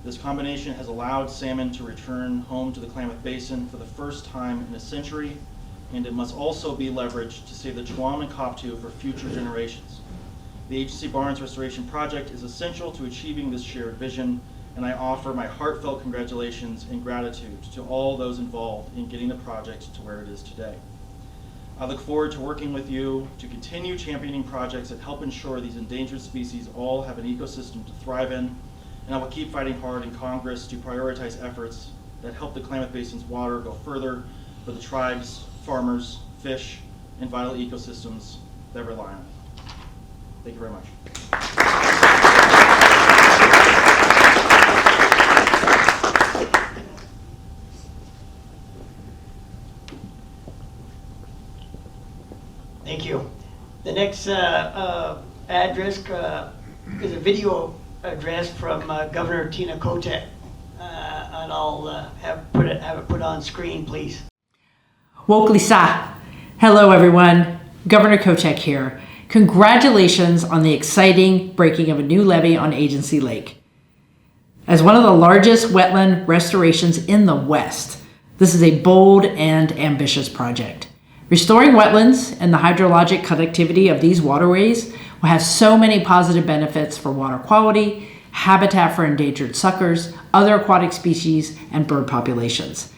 This combination has allowed salmon to return home to the Klamath Basin for the first time in a century, and it must also be leveraged to save the Chihuahuan cockatoo for future generations. The Agency Barns Restoration Project is essential to achieving this shared vision, and I offer my heartfelt congratulations and gratitude to all those involved in getting the project to where it is today. I look forward to working with you to continue championing projects that help ensure these endangered species all have an ecosystem to thrive in, and I will keep fighting hard in Congress to prioritize efforts that help the Klamath Basin's water go further for the tribes, farmers, fish, and vital ecosystems that rely on it. Thank you very much. Thank you. The next address is a video address from Governor Tina Kotek, and I'll have it put on screen, please. Woklisa. Hello, everyone. Governor Kotek here. Congratulations on the exciting breaking of a new levee on Agency Lake. As one of the largest wetland restorations in the West, this is a bold and ambitious project. Restoring wetlands and the hydrologic connectivity of these waterways will have so many positive benefits for water quality, habitat for endangered suckers, other aquatic species, and bird populations.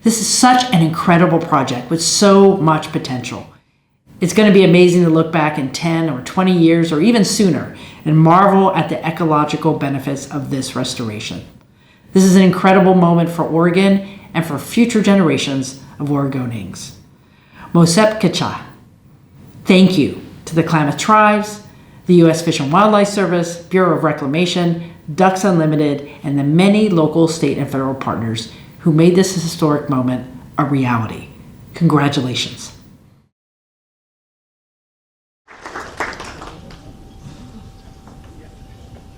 This is such an incredible project with so much potential. It's going to be amazing to look back in 10 or 20 years or even sooner and marvel at the ecological benefits of this restoration. This is an incredible moment for Oregon and for future generations of Oregonians. Mosep Kacha. Thank you to the Klamath Tribes, the U.S. Fish and Wildlife Service, Bureau of Reclamation, Ducks Unlimited, and the many local, state, and federal partners who made this historic moment a reality. Congratulations.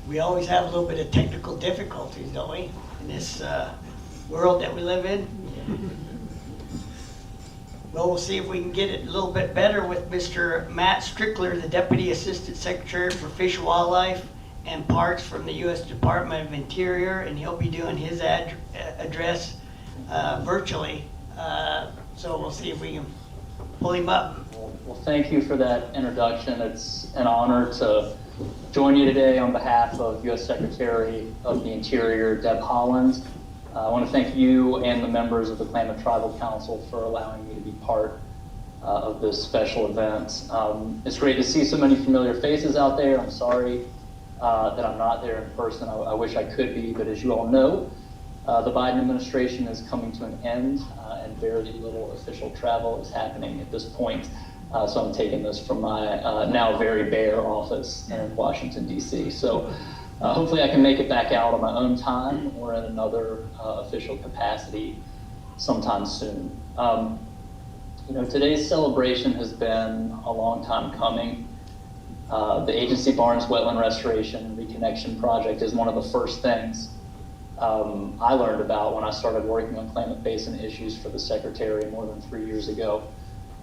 We always have a little bit of technical difficulties, don't we, in this world that we live in? Well, we'll see if we can get it a little bit better with Mr. Matt Strickler, the Deputy Assistant Secretary for Fish and Wildlife, and Parks from the U.S. Department of Interior, and he'll be doing his address virtually. So we'll see if we can pull him up. Well, thank you for that introduction. It's an honor to join you today on behalf of U.S. Secretary of the Interior, Deb Haaland. I want to thank you and the members of the Klamath Tribal Council for allowing me to be part of this special event. It's great to see so many familiar faces out there. I'm sorry that I'm not there in person. I wish I could be, but as you all know, the Biden administration is coming to an end, and very little official travel is happening at this point. So I'm taking this from my now very bare office in Washington, D.C. So hopefully I can make it back out on my own time or in another official capacity sometime soon. Today's celebration has been a long time coming. The Agency Barnes Wetland Restoration and Reconnection Project is one of the first things I learned about when I started working on Klamath Basin issues for the Secretary more than 3 years ago.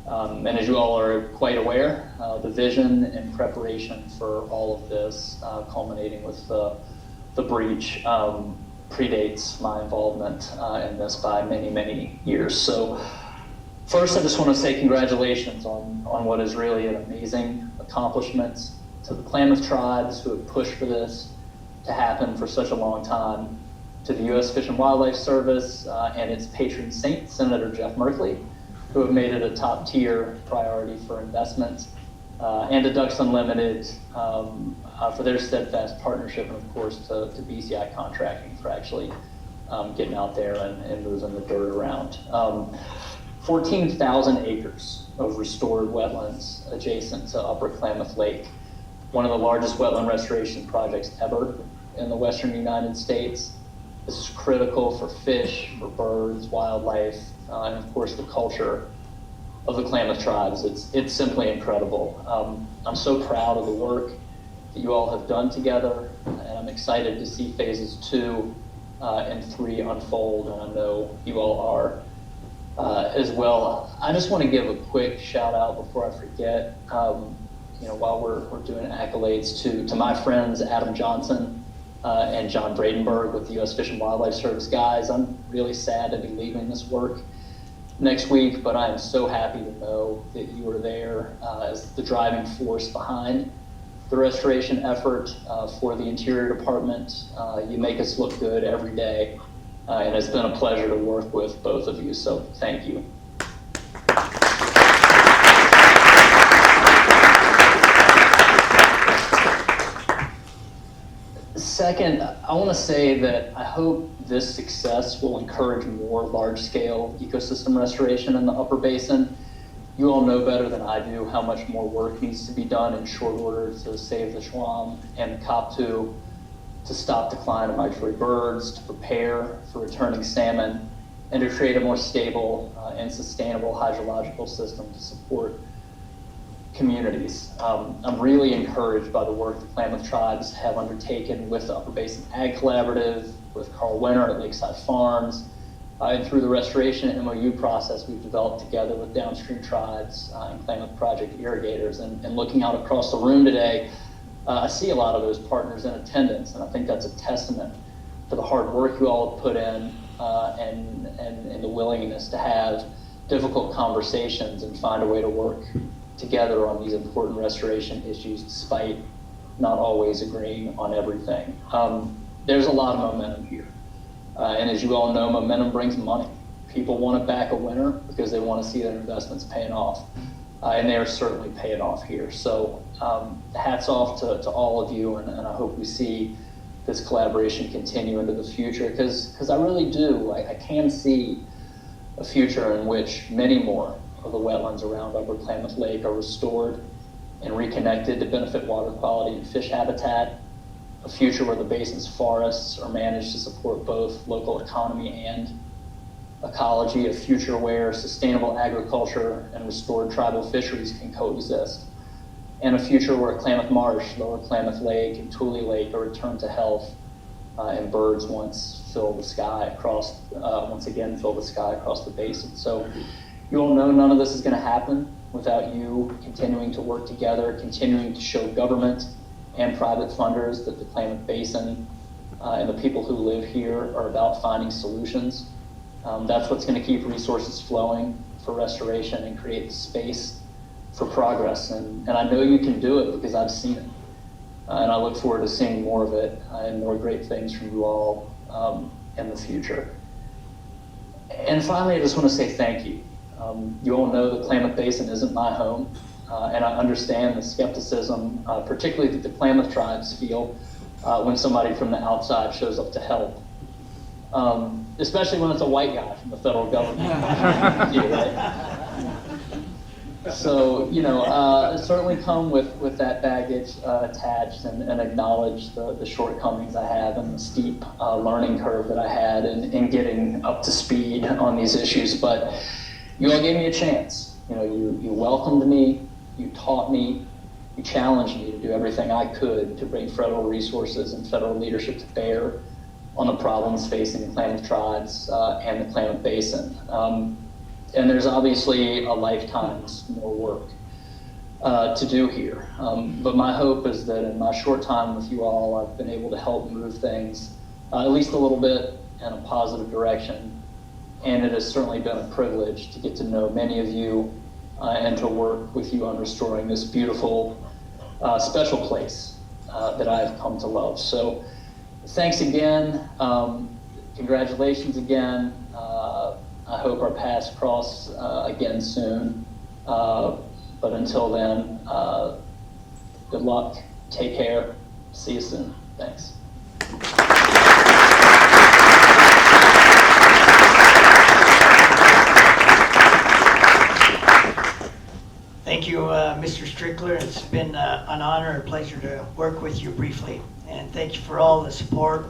And as you all are quite aware, the vision and preparation for all of this, culminating with the breach, predates my involvement in this by many, many years. So first, I just want to say congratulations on what is really an amazing accomplishment to the Klamath Tribes who have pushed for this to happen for such a long time, to the U.S. Fish and Wildlife Service and its patron saint, Senator Jeff Merkley, who have made it a top tier priority for investment, and to Ducks Unlimited for their steadfast partnership, and of course to BCI Contracting for actually getting out there and moving the dirt around. 14,000 acres of restored wetlands adjacent to Upper Klamath Lake, one of the largest wetland restoration projects ever in the Western United States. This is critical for fish, for birds, wildlife, and of course the culture of the Klamath Tribes. It's simply incredible. I'm so proud of the work that you all have done together, and I'm excited to see phases 2 and 3 unfold, and I know you all are as well. I just want to give a quick shout out before I forget, while we're doing accolades to my friends Adam Johnson and John Bradenberg with the U.S. Fish and Wildlife Service. Guys, I'm really sad to be leaving this work next week, but I am so happy to know that you are there as the driving force behind the restoration effort for the Interior Department. You make us look good every day, and it's been a pleasure to work with both of you, so thank you. Second, I want to say that I hope this success will encourage more large-scale ecosystem restoration in the Upper Basin. You all know better than I do how much more work needs to be done in short order to save the Schwam and the Koptu, to stop decline of migratory birds, to prepare for returning salmon, and to create a more stable and sustainable hydrological system to support communities. I'm really encouraged by the work the Klamath Tribes have undertaken with the Upper Basin Ag Collaborative, with Carl Winter at Lakeside Farms, and through the restoration MOU process we've developed together with downstream tribes and Klamath Project irrigators. And looking out across the room today, I see a lot of those partners in attendance, and I think that's a testament to the hard work you all have put in and the willingness to have difficult conversations and find a way to work together on these important restoration issues despite not always agreeing on everything. There's a lot of momentum here. And as you all know, momentum brings money. People want to back a winner because they want to see their investments paying off. And they are certainly paying off here. So hats off to all of you, and I hope we see this collaboration continue into the future, because I really do. I can see a future in which many more of the wetlands around Upper Klamath Lake are restored and reconnected to benefit water quality and fish habitat, a future where the basin's forests are managed to support both local economy and ecology, a future where sustainable agriculture and restored tribal fisheries can coexist, and a future where Klamath Marsh, Lower Klamath Lake, and Tule Lake are returned to health, and birds once again fill the sky across the basin. So you all know none of this is going to happen without you continuing to work together, continuing to show government and private funders that the Klamath Basin and the people who live here are about finding solutions. That's what's going to keep resources flowing for restoration and create the space for progress. And I know you can do it because I've seen it. And I look forward to seeing more of it and more great things from you all in the future. And finally, I just want to say thank you. You all know the Klamath Basin isn't my home, and I understand the skepticism, particularly that the Klamath Tribes feel when somebody from the outside shows up to help. Especially when it's a white guy from the federal government. Yeah, right? So, certainly come with that baggage attached and acknowledge the shortcomings I have and the steep learning curve that I had in getting up to speed on these issues. But you all gave me a chance. You welcomed me, you taught me, you challenged me to do everything I could to bring federal resources and federal leadership to bear on the problems facing the Klamath Tribes and the Klamath Basin. And there's obviously a lifetime's more work to do here. But my hope is that in my short time with you all, I've been able to help move things at least a little bit in a positive direction. And it has certainly been a privilege to get to know many of you and to work with you on restoring this beautiful, special place that I've come to love. So thanks again. Congratulations again. I hope our paths cross again soon. But until then, good luck. Take care. See you soon. Thanks. Thank you, Mr. Strickler. It's been an honor and pleasure to work with you briefly. And thank you for all the support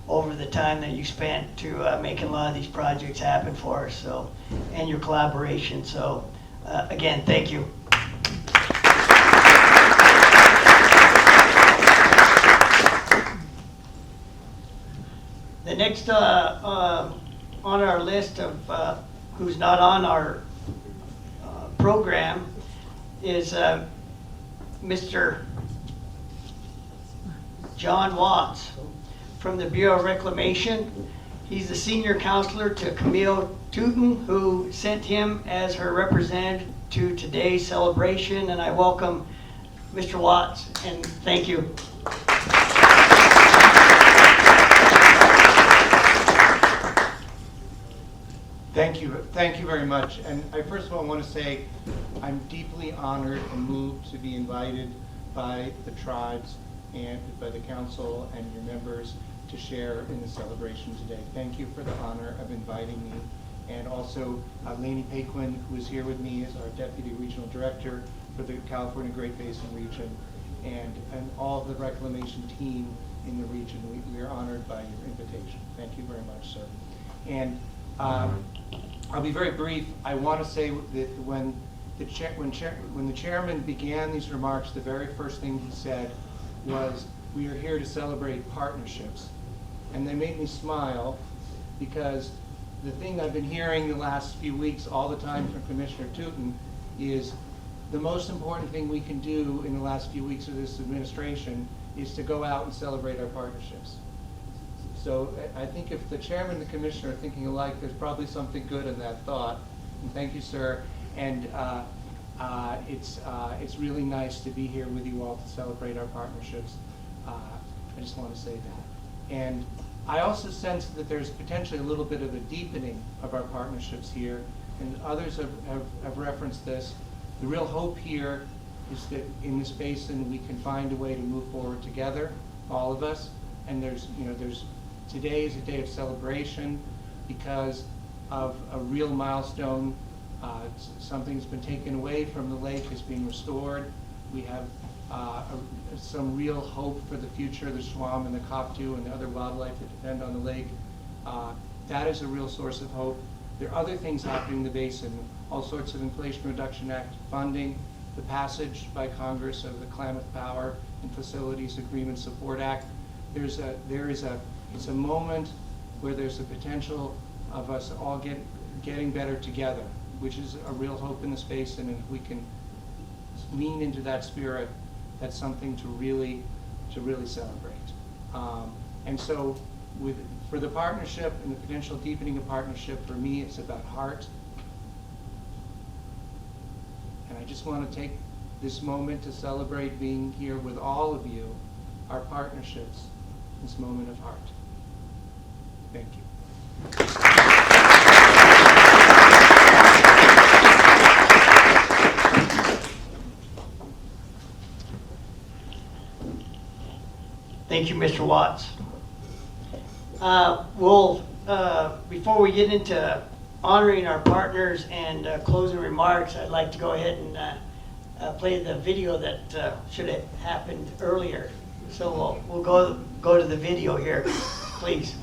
over the time that you spent to making a lot of these projects happen for us, so, and your collaboration. So again, thank you. The next on our list of who's not on our program is Mr. John Watts from the Bureau of Reclamation. He's the senior counselor to Camille Tooten, who sent him as her representative to today's celebration, and I welcome Mr. Watts and thank you. Thank you very much. And I first of all want to say I'm deeply honored and moved to be invited by the tribes and by the council and your members to share in the celebration today. Thank you for the honor of inviting me. And also Lainey Paquin, who is here with me as our Deputy Regional Director for the California Great Basin region, and all the reclamation team in the region. We are honored by your invitation. Thank you very much, sir. And I'll be very brief. I want to say that when the chairman began these remarks, the very first thing he said was, "We are here to celebrate partnerships." And they made me smile, because the thing I've been hearing the last few weeks all the time from Commissioner Tooten is the most important thing we can do in the last few weeks of this administration is to go out and celebrate our partnerships. So I think if the chairman and the commissioner are thinking alike, there's probably something good in that thought. And thank you, sir. And it's really nice to be here with you all to celebrate our partnerships. I just want to say that. And I also sense that there's potentially a little bit of a deepening of our partnerships here, and others have referenced this. The real hope here is that in this basin we can find a way to move forward together, all of us. And today is a day of celebration because of a real milestone. Something's been taken away from the lake, is being restored. We have some real hope for the future, the swam and the cockatoo and the other wildlife that depend on the lake. That is a real source of hope. There are other things happening in the basin, all sorts of Inflation Reduction Act funding, the passage by Congress of the Klamath Power and Facilities Agreement Support Act. It's a moment where there's a potential of us all getting better together, which is a real hope in this basin, and if we can lean into that spirit, that's something to really to really celebrate. And so for the partnership and the potential deepening of partnership, for me, it's about heart. And I just want to take this moment to celebrate being here with all of you, our partnerships, this moment of heart. Thank you. Thank you, Mr. Watts. Before we get into honoring our partners and closing remarks, I'd like to go ahead and play the video that should have happened earlier. So we'll go to the video here, please.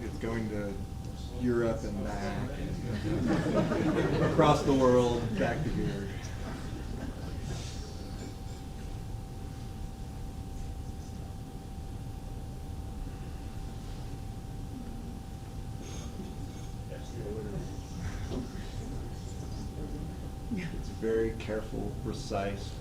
It's going to Europe and back, and across the world, back to here. It's very careful, precise.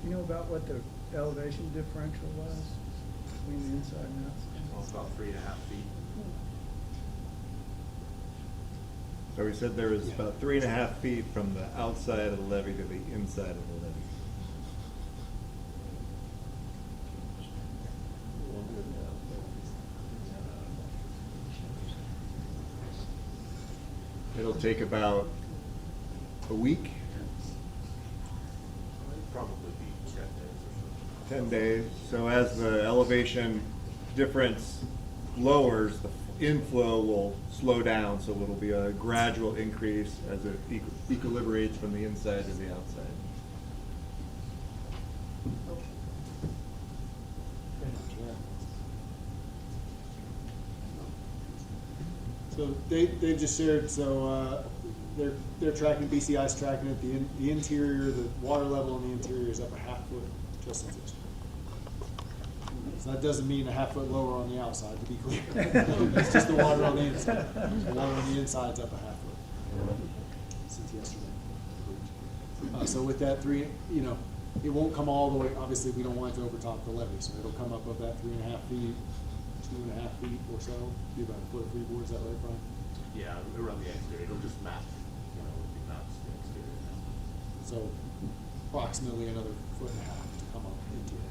Do you know about what the elevation differential was between the inside and outside? Well, it's about 3.5 feet. So we said there was about 3.5 feet from the outside of the levee to the inside of the levee. It'll take about a week. Probably be 10 days or so. 10 days. So as the elevation difference lowers, the inflow will slow down, so it'll be a gradual increase as it equilibrates from the inside to the outside. So they've just shared, so they're tracking, BCI's tracking it, the interior, the water level in the interior is up a 1/2 foot just as it's. So that doesn't mean a half-foot lower on the outside, to be clear. It's just the water on the inside. The water on the inside's up a half foot since yesterday. So with that it won't come all the way, obviously we don't want it to overtop the levee, so it'll come up of that 3.5 feet, 2.5 feet or so, be about a foot of freeboard, is that right, Brian? Yeah, around the exterior, it'll just map, it maps the exterior. So approximately another 1.5 foot to come up into it.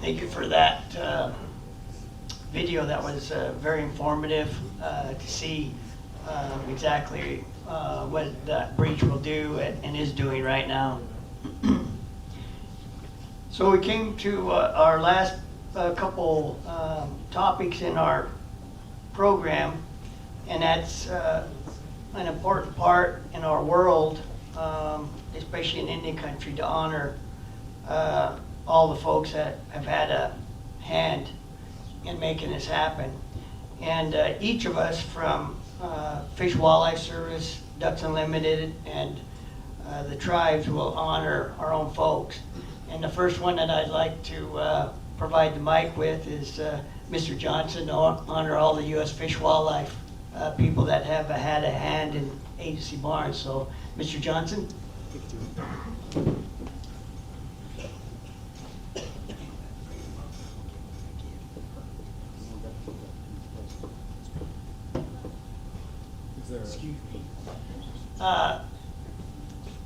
Thank you for that video. That was very informative to see exactly what that breach will do and is doing right now. So we came to our last couple topics in our program, and that's an important part in our world, especially in Indian country, to honor all the folks that have had a hand in making this happen. And each of us from Fish and Wildlife Service, Ducks Unlimited, and the tribes will honor our own folks. And the first one that I'd like to provide the mic with is Mr. Johnson, to honor all the U.S. Fish and Wildlife people that have had a hand in Agency Barns. So, Mr. Johnson.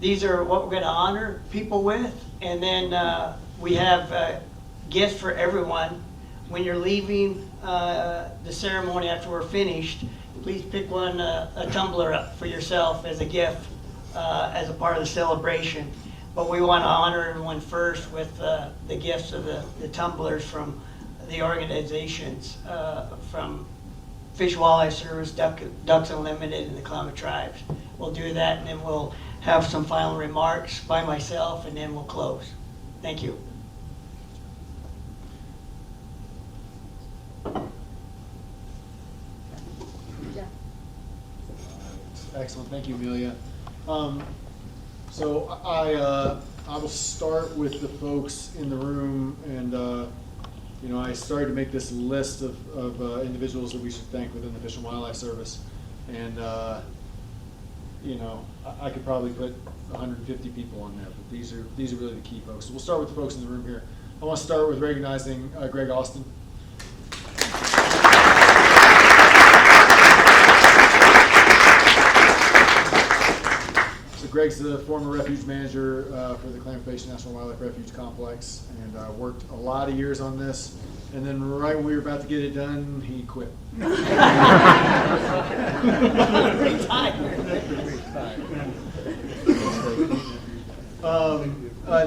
These are what we're going to honor people with, and then we have gifts for everyone. When you're leaving the ceremony after we're finished, please pick a tumbler up for yourself as a gift, as a part of the celebration. But we want to honor everyone first with the gifts of the tumblers from the organizations, from Fish and Wildlife Service, Ducks Unlimited, and the Klamath Tribes. We'll do that, and then we'll have some final remarks by myself, and then we'll close. Thank you. Excellent, thank you, Amelia. So I will start with the folks in the room, and I started to make this list of individuals that we should thank within the Fish and Wildlife Service, and I could probably put 150 people on there, but these are really the key folks. So we'll start with the folks in the room here. I want to start with recognizing Greg Austin. So Greg's the former refuge manager for the Klamath Basin National Wildlife Refuge Complex, and worked a lot of years on this. And then right when we were about to get it done, he quit.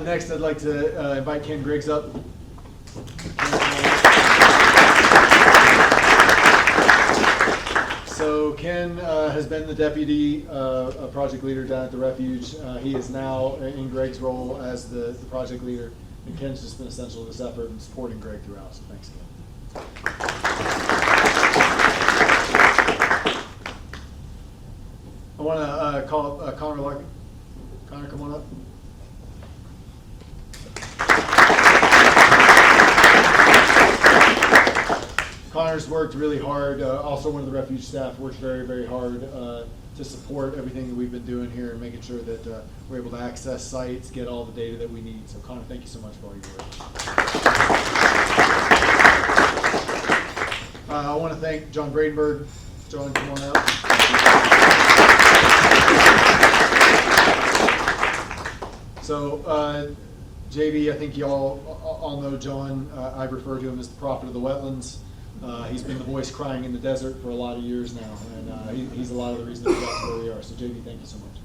Next, I'd like to invite Ken Griggs up. So Ken has been the deputy project leader down at the refuge. He is now in Greg's role as the project leader, and Ken's just been essential to this effort and supporting Greg throughout, so thanks, Ken. I want to call Connor Larkin. Connor, come on up. Connor's worked really hard, also one of the refuge staff, worked very, very hard to support everything that we've been doing here and making sure that we're able to access sites, get all the data that we need. So Connor, thank you so much for all your work. I want to thank John Bradenberg. John, come on out. So JB, I think you all know John. I refer to him as the prophet of the wetlands. He's been the voice crying in the desert for a lot of years now, and he's a lot of the reason that we got to where we are. So JB, thank you so much.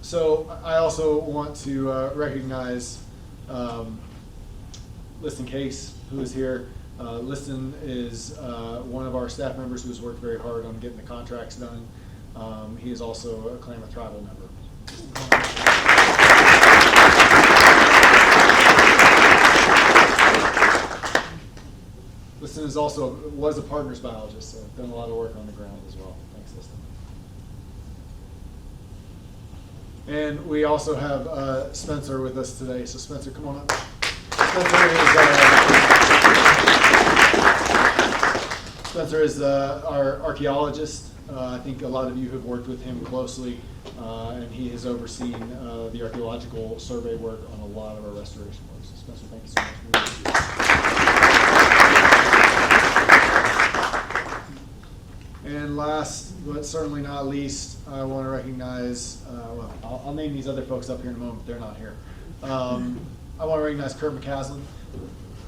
So I also want to recognize Liston Case, who is here. Liston is one of our staff members who has worked very hard on getting the contracts done. He is also a Klamath Tribal member. Liston Liston was a partners biologist, so done a lot of work on the ground as well. Thanks, Liston. And we also have Spencer with us today. So Spencer, come on up. Spencer is our archaeologist. I think a lot of you have worked with him closely, and he has overseen the archaeological survey work on a lot of our restoration work. So Spencer, thank you so much for being here. And last, but certainly not least, I want to recognize, I'll name these other folks up here in a moment, they're not here. I want to recognize Kurt McCaslin.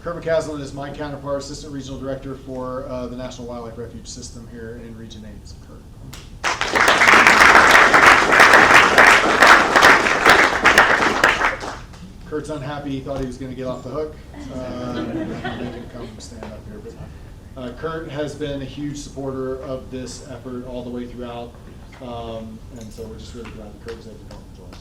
Kurt McCaslin is my counterpart, Assistant Regional Director for the National Wildlife Refuge System here in Region 8. So Kurt. Kurt's unhappy, he thought he was going to get off the hook. Make him come stand up here. But Kurt has been a huge supporter of this effort all the way throughout, and so we're just really glad that Kurt was able to come and join us.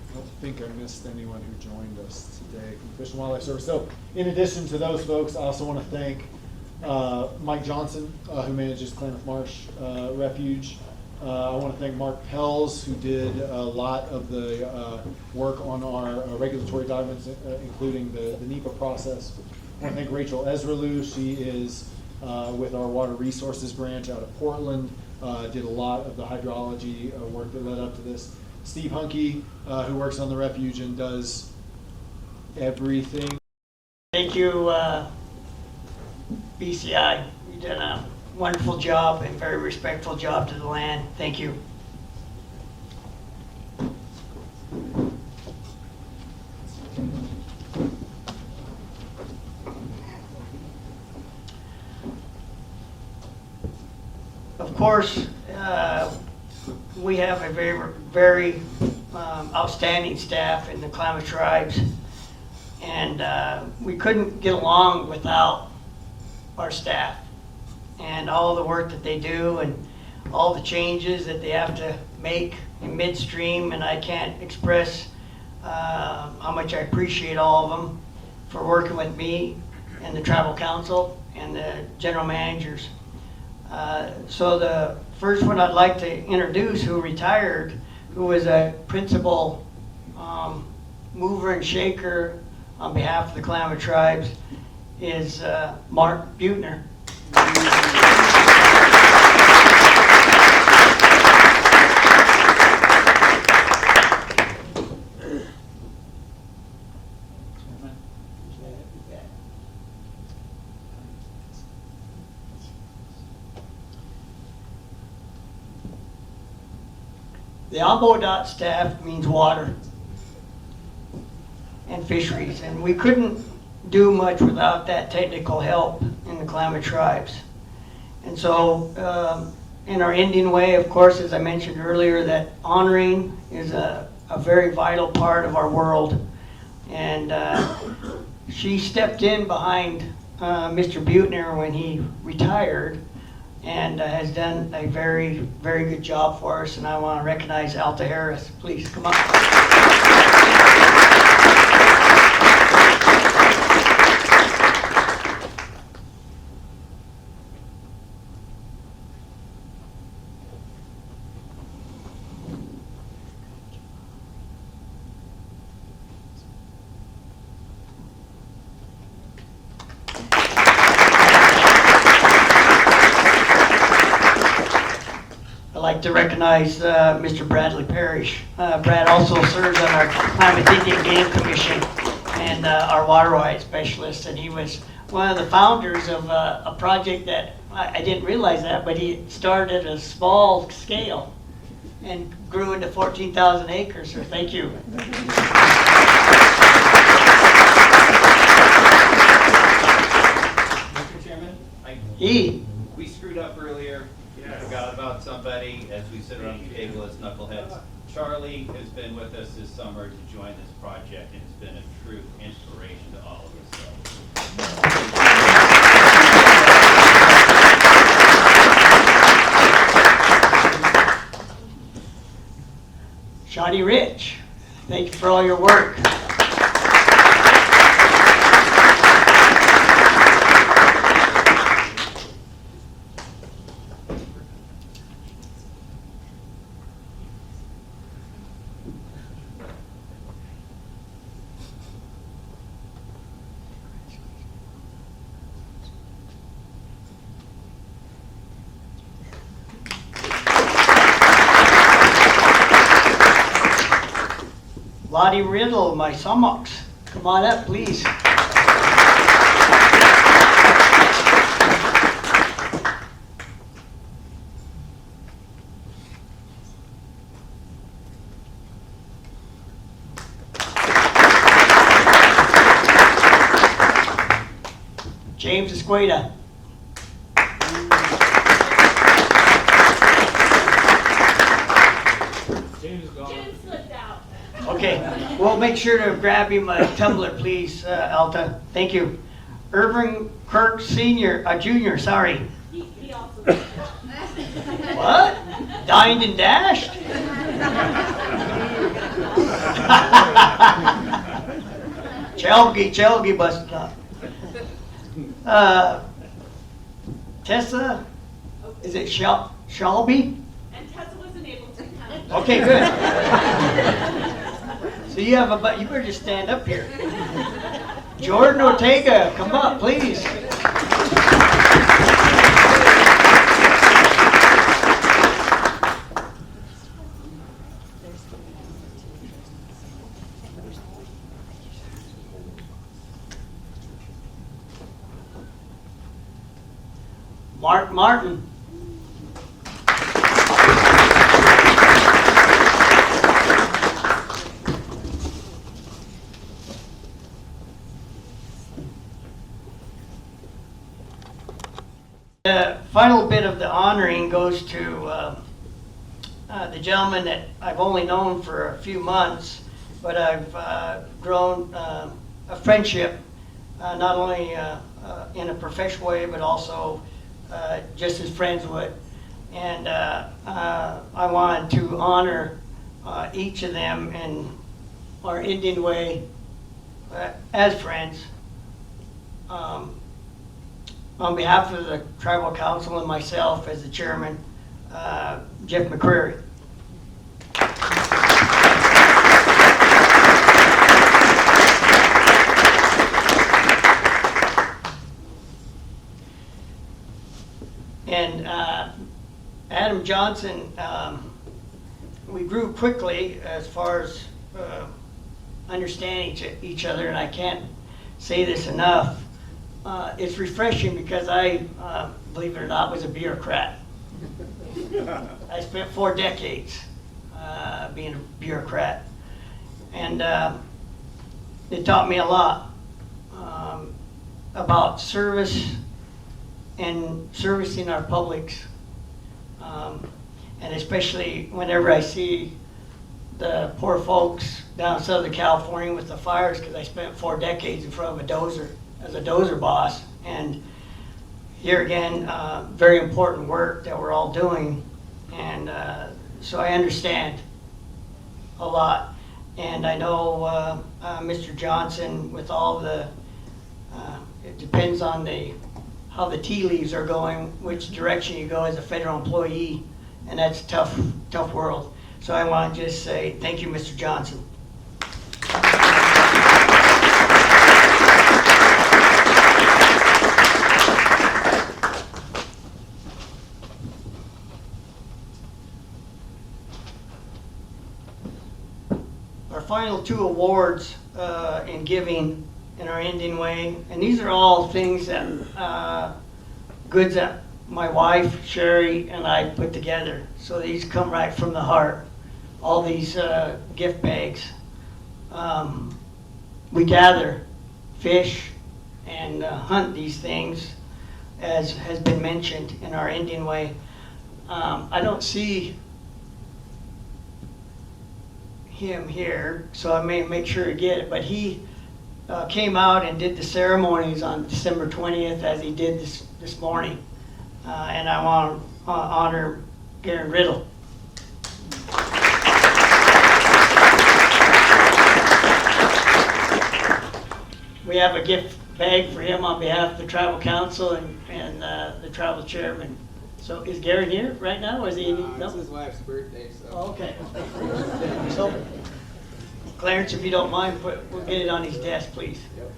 I don't think I missed anyone who joined us today from the Fish and Wildlife Service. So in addition to those folks, I also want to thank Mike Johnson, who manages Klamath Marsh Refuge. I want to thank Mark Pells, who did a lot of the work on our regulatory documents, including the NEPA process. I want to thank Rachel Ezralou. She is with our Water Resources branch out of Portland, did a lot of the hydrology work that led up to this. Steve Hunke, who works on the refuge and does everything. Thank you, BCI. You did a wonderful job and very respectful job to the land. Thank you. Of course, we have a very outstanding staff in the Klamath Tribes, and we couldn't get along without our staff and all the work that they do and all the changes that they have to make in midstream, and I can't express how much I appreciate all of them for working with me and the Tribal Council and the general managers. So the first one I'd like to introduce, who retired, who was a principal mover and shaker on behalf of the Klamath Tribes, is Mark Buettner. The AMBODOT staff means water and fisheries, and we couldn't do much without that technical help in the Klamath Tribes. And so in our Indian way, of course, as I mentioned earlier, that honoring is a very vital part of our world. And she stepped in behind Mr. Buettner when he retired, and has done a very good job for us, and I want to recognize Alta Harris. Please come up. I'd like to recognize Mr. Bradley Parrish. Brad also serves on our Klamath Indian Game Commission and our water rights specialist, and he was one of the founders of a project that I didn't realize that, but he started at a small scale and grew into 14,000 acres. So thank you. Mr. Chairman, we screwed up earlier. We forgot about somebody as we sit around the table as knuckleheads. Charlie has been with us this summer to join this project and has been a true inspiration to all of us. Shawty Rich, thank you for all your work. Lottie Riddle, my summocks. Come on up, please. James Esqueda. James slipped out. Okay, we'll make sure to grab him a tumbler, please, Alta. Thank you. Irving Kirk Senior, Junior, sorry. He also slipped out. What? Dined and dashed? Chelgi busted up. Tessa, is it Shelby? And Tessa wasn't able to come. Okay, good. So you have you better just stand up here. Jordan Ortega, come up, please. Mark Martin. The final bit of the honoring goes to the gentleman that I've only known for a few months, but I've grown a friendship, not only in a professional way, but also just as friends would. And I wanted to honor each of them in our Indian way as friends. On behalf of the Tribal Council and myself as the chairman, Jeff McCreary. And Adam Johnson, we grew quickly as far as understanding each other, and I can't say this enough. It's refreshing because I, believe it or not, was a bureaucrat. I spent 4 decades being a bureaucrat, and it taught me a lot about service and servicing our publics, and especially whenever I see the poor folks down in Southern California with the fires, because I spent 4 decades in front of a dozer as a dozer boss. And here again, very important work that we're all doing, and so I understand a lot. And I know Mr. Johnson, with all the, it depends on how the tea leaves are going, which direction you go as a federal employee, and that's a tough world. So I want to just say thank you, Mr. Johnson. Our final 2 awards in giving in our Indian way, and these are all things that goods that my wife Sherry and I put together. So these come right from the heart. All these gift bags. We gather, fish, and hunt these things, as has been mentioned in our Indian way. I don't see him here, so I may make sure to get it, but he came out and did the ceremonies on December 20th as he did this morning. And I want to honor Garen Riddle. We have a gift bag for him on behalf of the Tribal Council and the Tribal Chairman. So is Garen here right now, or is he? No? It's his wife's birthday, so. Oh, okay. So, Clarence, if you don't mind, we'll get it on his desk, please. Yep.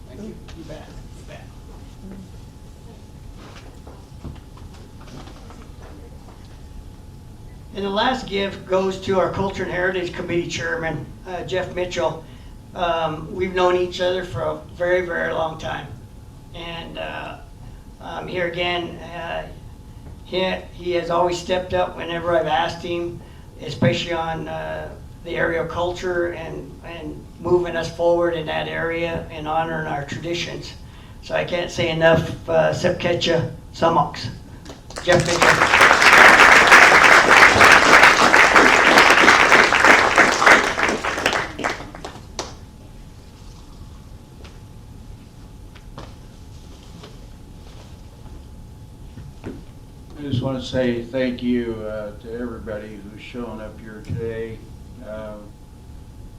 Thank you. You bet. You bet. And the last gift goes to our Culture and Heritage Committee Chairman, Jeff Mitchell. We've known each other for a very, very long time. And here again, he has always stepped up whenever I've asked him, especially on the area of culture and moving us forward in that area and honoring our traditions. So I can't say enough, Sepkecha Samox. Jeff Mitchell. I just want to say thank you to everybody who's shown up here today.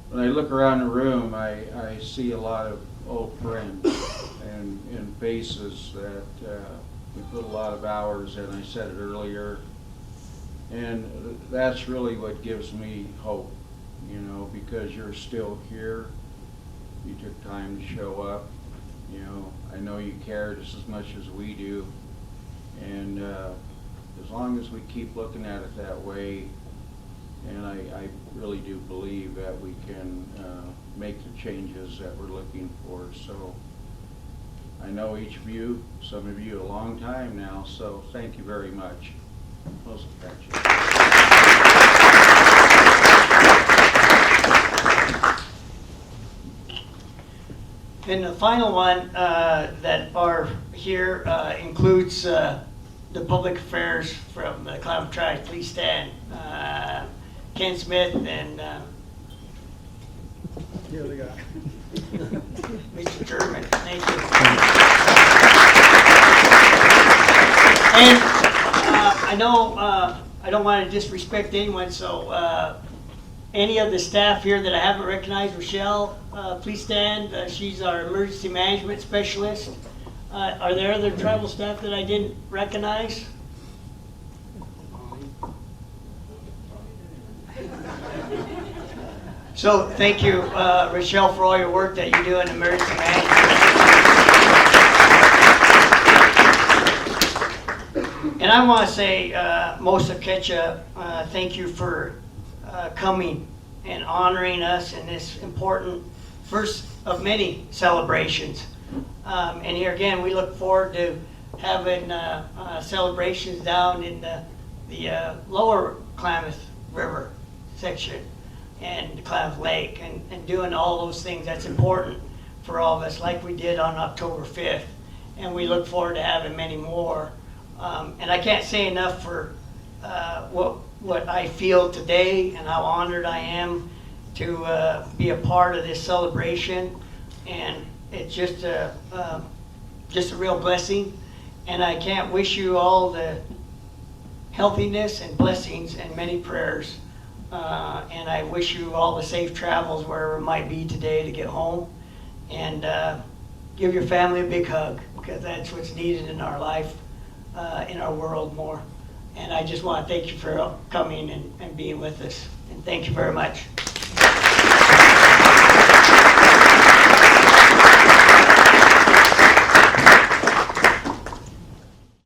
When I look around the room, I see a lot of old friends and faces that we put a lot of hours in. I said it earlier, and that's really what gives me hope, you know, because you're still here. You took time to show up. You know, I know you care just as much as we do, and as long as we keep looking at it that way, and I really do believe that we can make the changes that we're looking for. So I know each of you, some of you a long time now, so thank you very much. Most And the final one that are here includes the public affairs from the Klamath Tribes. Please stand. Ken Smith and Here they go. Mr. German. Thank you. And I know I don't want to disrespect anyone, so any of the staff here that I haven't recognized, Rochelle, please stand. She's our emergency management specialist. Are there other tribal staff that I didn't recognize? So thank you, Rochelle, for all your work that you do in emergency management. And I want to say, most of Ketcha, thank you for coming and honoring us in this important first of many celebrations. And here again, we look forward to having celebrations down in the lower Klamath River section and Klamath Lake and doing all those things that's important for all of us, like we did on October 5th. And we look forward to having many more. And I can't say enough for what I feel today and how honored I am to be a part of this celebration. And it's just a real blessing. And I can't wish you all the healthiness and blessings and many prayers. And I wish you all the safe travels wherever it might be today to get home. And give your family a big hug, because that's what's needed in our life, in our world more. And I just want to thank you for coming and being with us. And thank you very much.